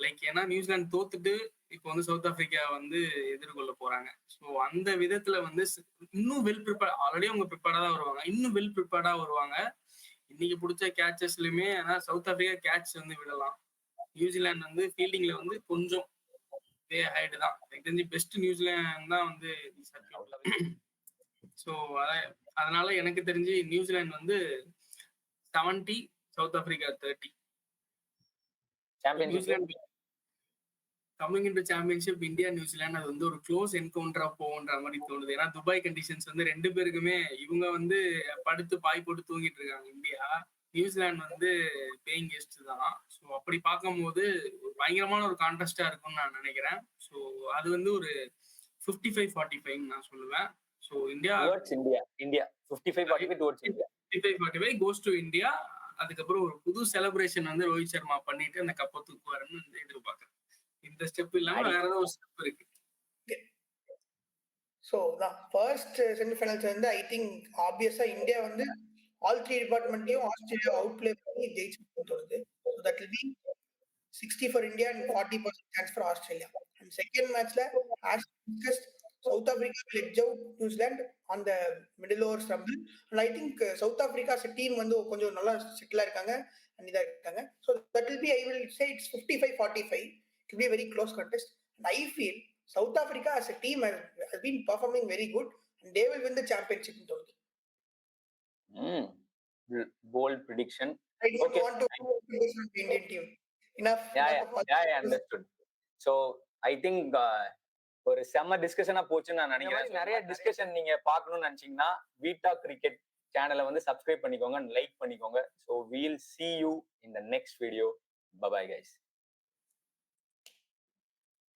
லைக் ஏன்னா நியூசிலாந்து தோத்துட்டு இப்போ வந்து சவுத் ஆப்பிரிக்கா வந்து எதிர்கொள்ள போறாங்க. ஸோ அந்த விதத்துல வந்து இன்னும் வெல் ப்ரிப்பேர்ட், ஆல்ரெடி அவங்க ப்ரிப்பேர்டா தான் வருவாங்க, இன்னும் வெல் ப்ரிப்பேர்டா வருவாங்க. இன்னைக்கு பிடிச்ச கேட்சஸ்லயுமே ஆனா சவுத் ஆப்பிரிக்கா கேட்ச் வந்து விடலாம். நியூசிலாந்து வந்து ஃபீல்டிங்ல வந்து கொஞ்சம் வே ஹைட் தான். எனக்கு தெரிஞ்சு பெஸ்ட் நியூசிலாந்து தான் வந்து. ஸோ அதனால எனக்கு தெரிஞ்சு நியூசிலாந்து வந்து 70, south Africa 30. New Zealand coming into championship India New Zealand அது வந்து ஒரு க்ளோஸ் என்கவுண்டரா போகுன்ற மாதிரி தோணுது. ஏன்னா துபாய் கண்டிஷன்ஸ் வந்து 2 பேருக்குமே இவங்க வந்து படுத்து பாய் போட்டு தூங்கிட்டு இருக்காங்க. இந்தியா நியூசிலாந்து வந்து பேயிங் கெஸ்ட் தான். ஸோ அப்படி பார்க்கும்போது பயங்கரமான ஒரு கான்டெஸ்டா இருக்கும்னு நான் நினைக்கிறேன். ஸோ அது வந்து ஒரு 55-45 நான் சொல்லுவேன். So India 55-45 goes to India. அதுக்கப்புறம் ஒரு புது செலிப்ரேஷன் வந்து ரோஹித் சர்மா பண்ணிட்டு அந்த கப்பை தூக்குவாருன்னு வந்து எதிர்பார்க்கிறேன். இந்த ஸ்டெப் இல்லாம வேற ஏதாவது ஒரு ஸ்டெப் இருக்கு. ஸோ தான் ஃபர்ஸ்ட் செமிஃபைனல்ஸ் வந்து ஐ திங்க் ஆப்வியஸா இந்தியா வந்து ஆல் 3 டிபார்ட்மெண்ட்டையும் ஆஸ்திரேலியா அவுட் பிளே பண்ணி ஜெயிச்சு தோணுது. So that will be 60 for India and 40% chance for Australia. And second matchல as discussed, South Africa will edge out New Zealand on the middle overs rumble. And I think South Africa as a team வந்து கொஞ்சம் நல்லா செட்டிலா இருக்காங்க and இதா இருக்காங்க. So that will be, I will say it's 55-45. It will be a very close contest. And I feel South Africa as a team has been performing very good and they will win the championship in Turkey. Bold prediction. I don't want to go the Indian team. Enough. Yeah, understood. So I think ஒரு செம்ம டிஸ்கஷனா போச்சுன்னு நான் நினைக்கிறேன். நிறைய discussion நீங்க பார்க்கணும்னு நினைச்சீங்கன்னா வீட்டா cricket சேனலை வந்து சப்ஸ்கிரைப் பண்ணிக்கோங்க, லைக் பண்ணிக்கோங்க. So we'll see you in the next video. Bye bye guys.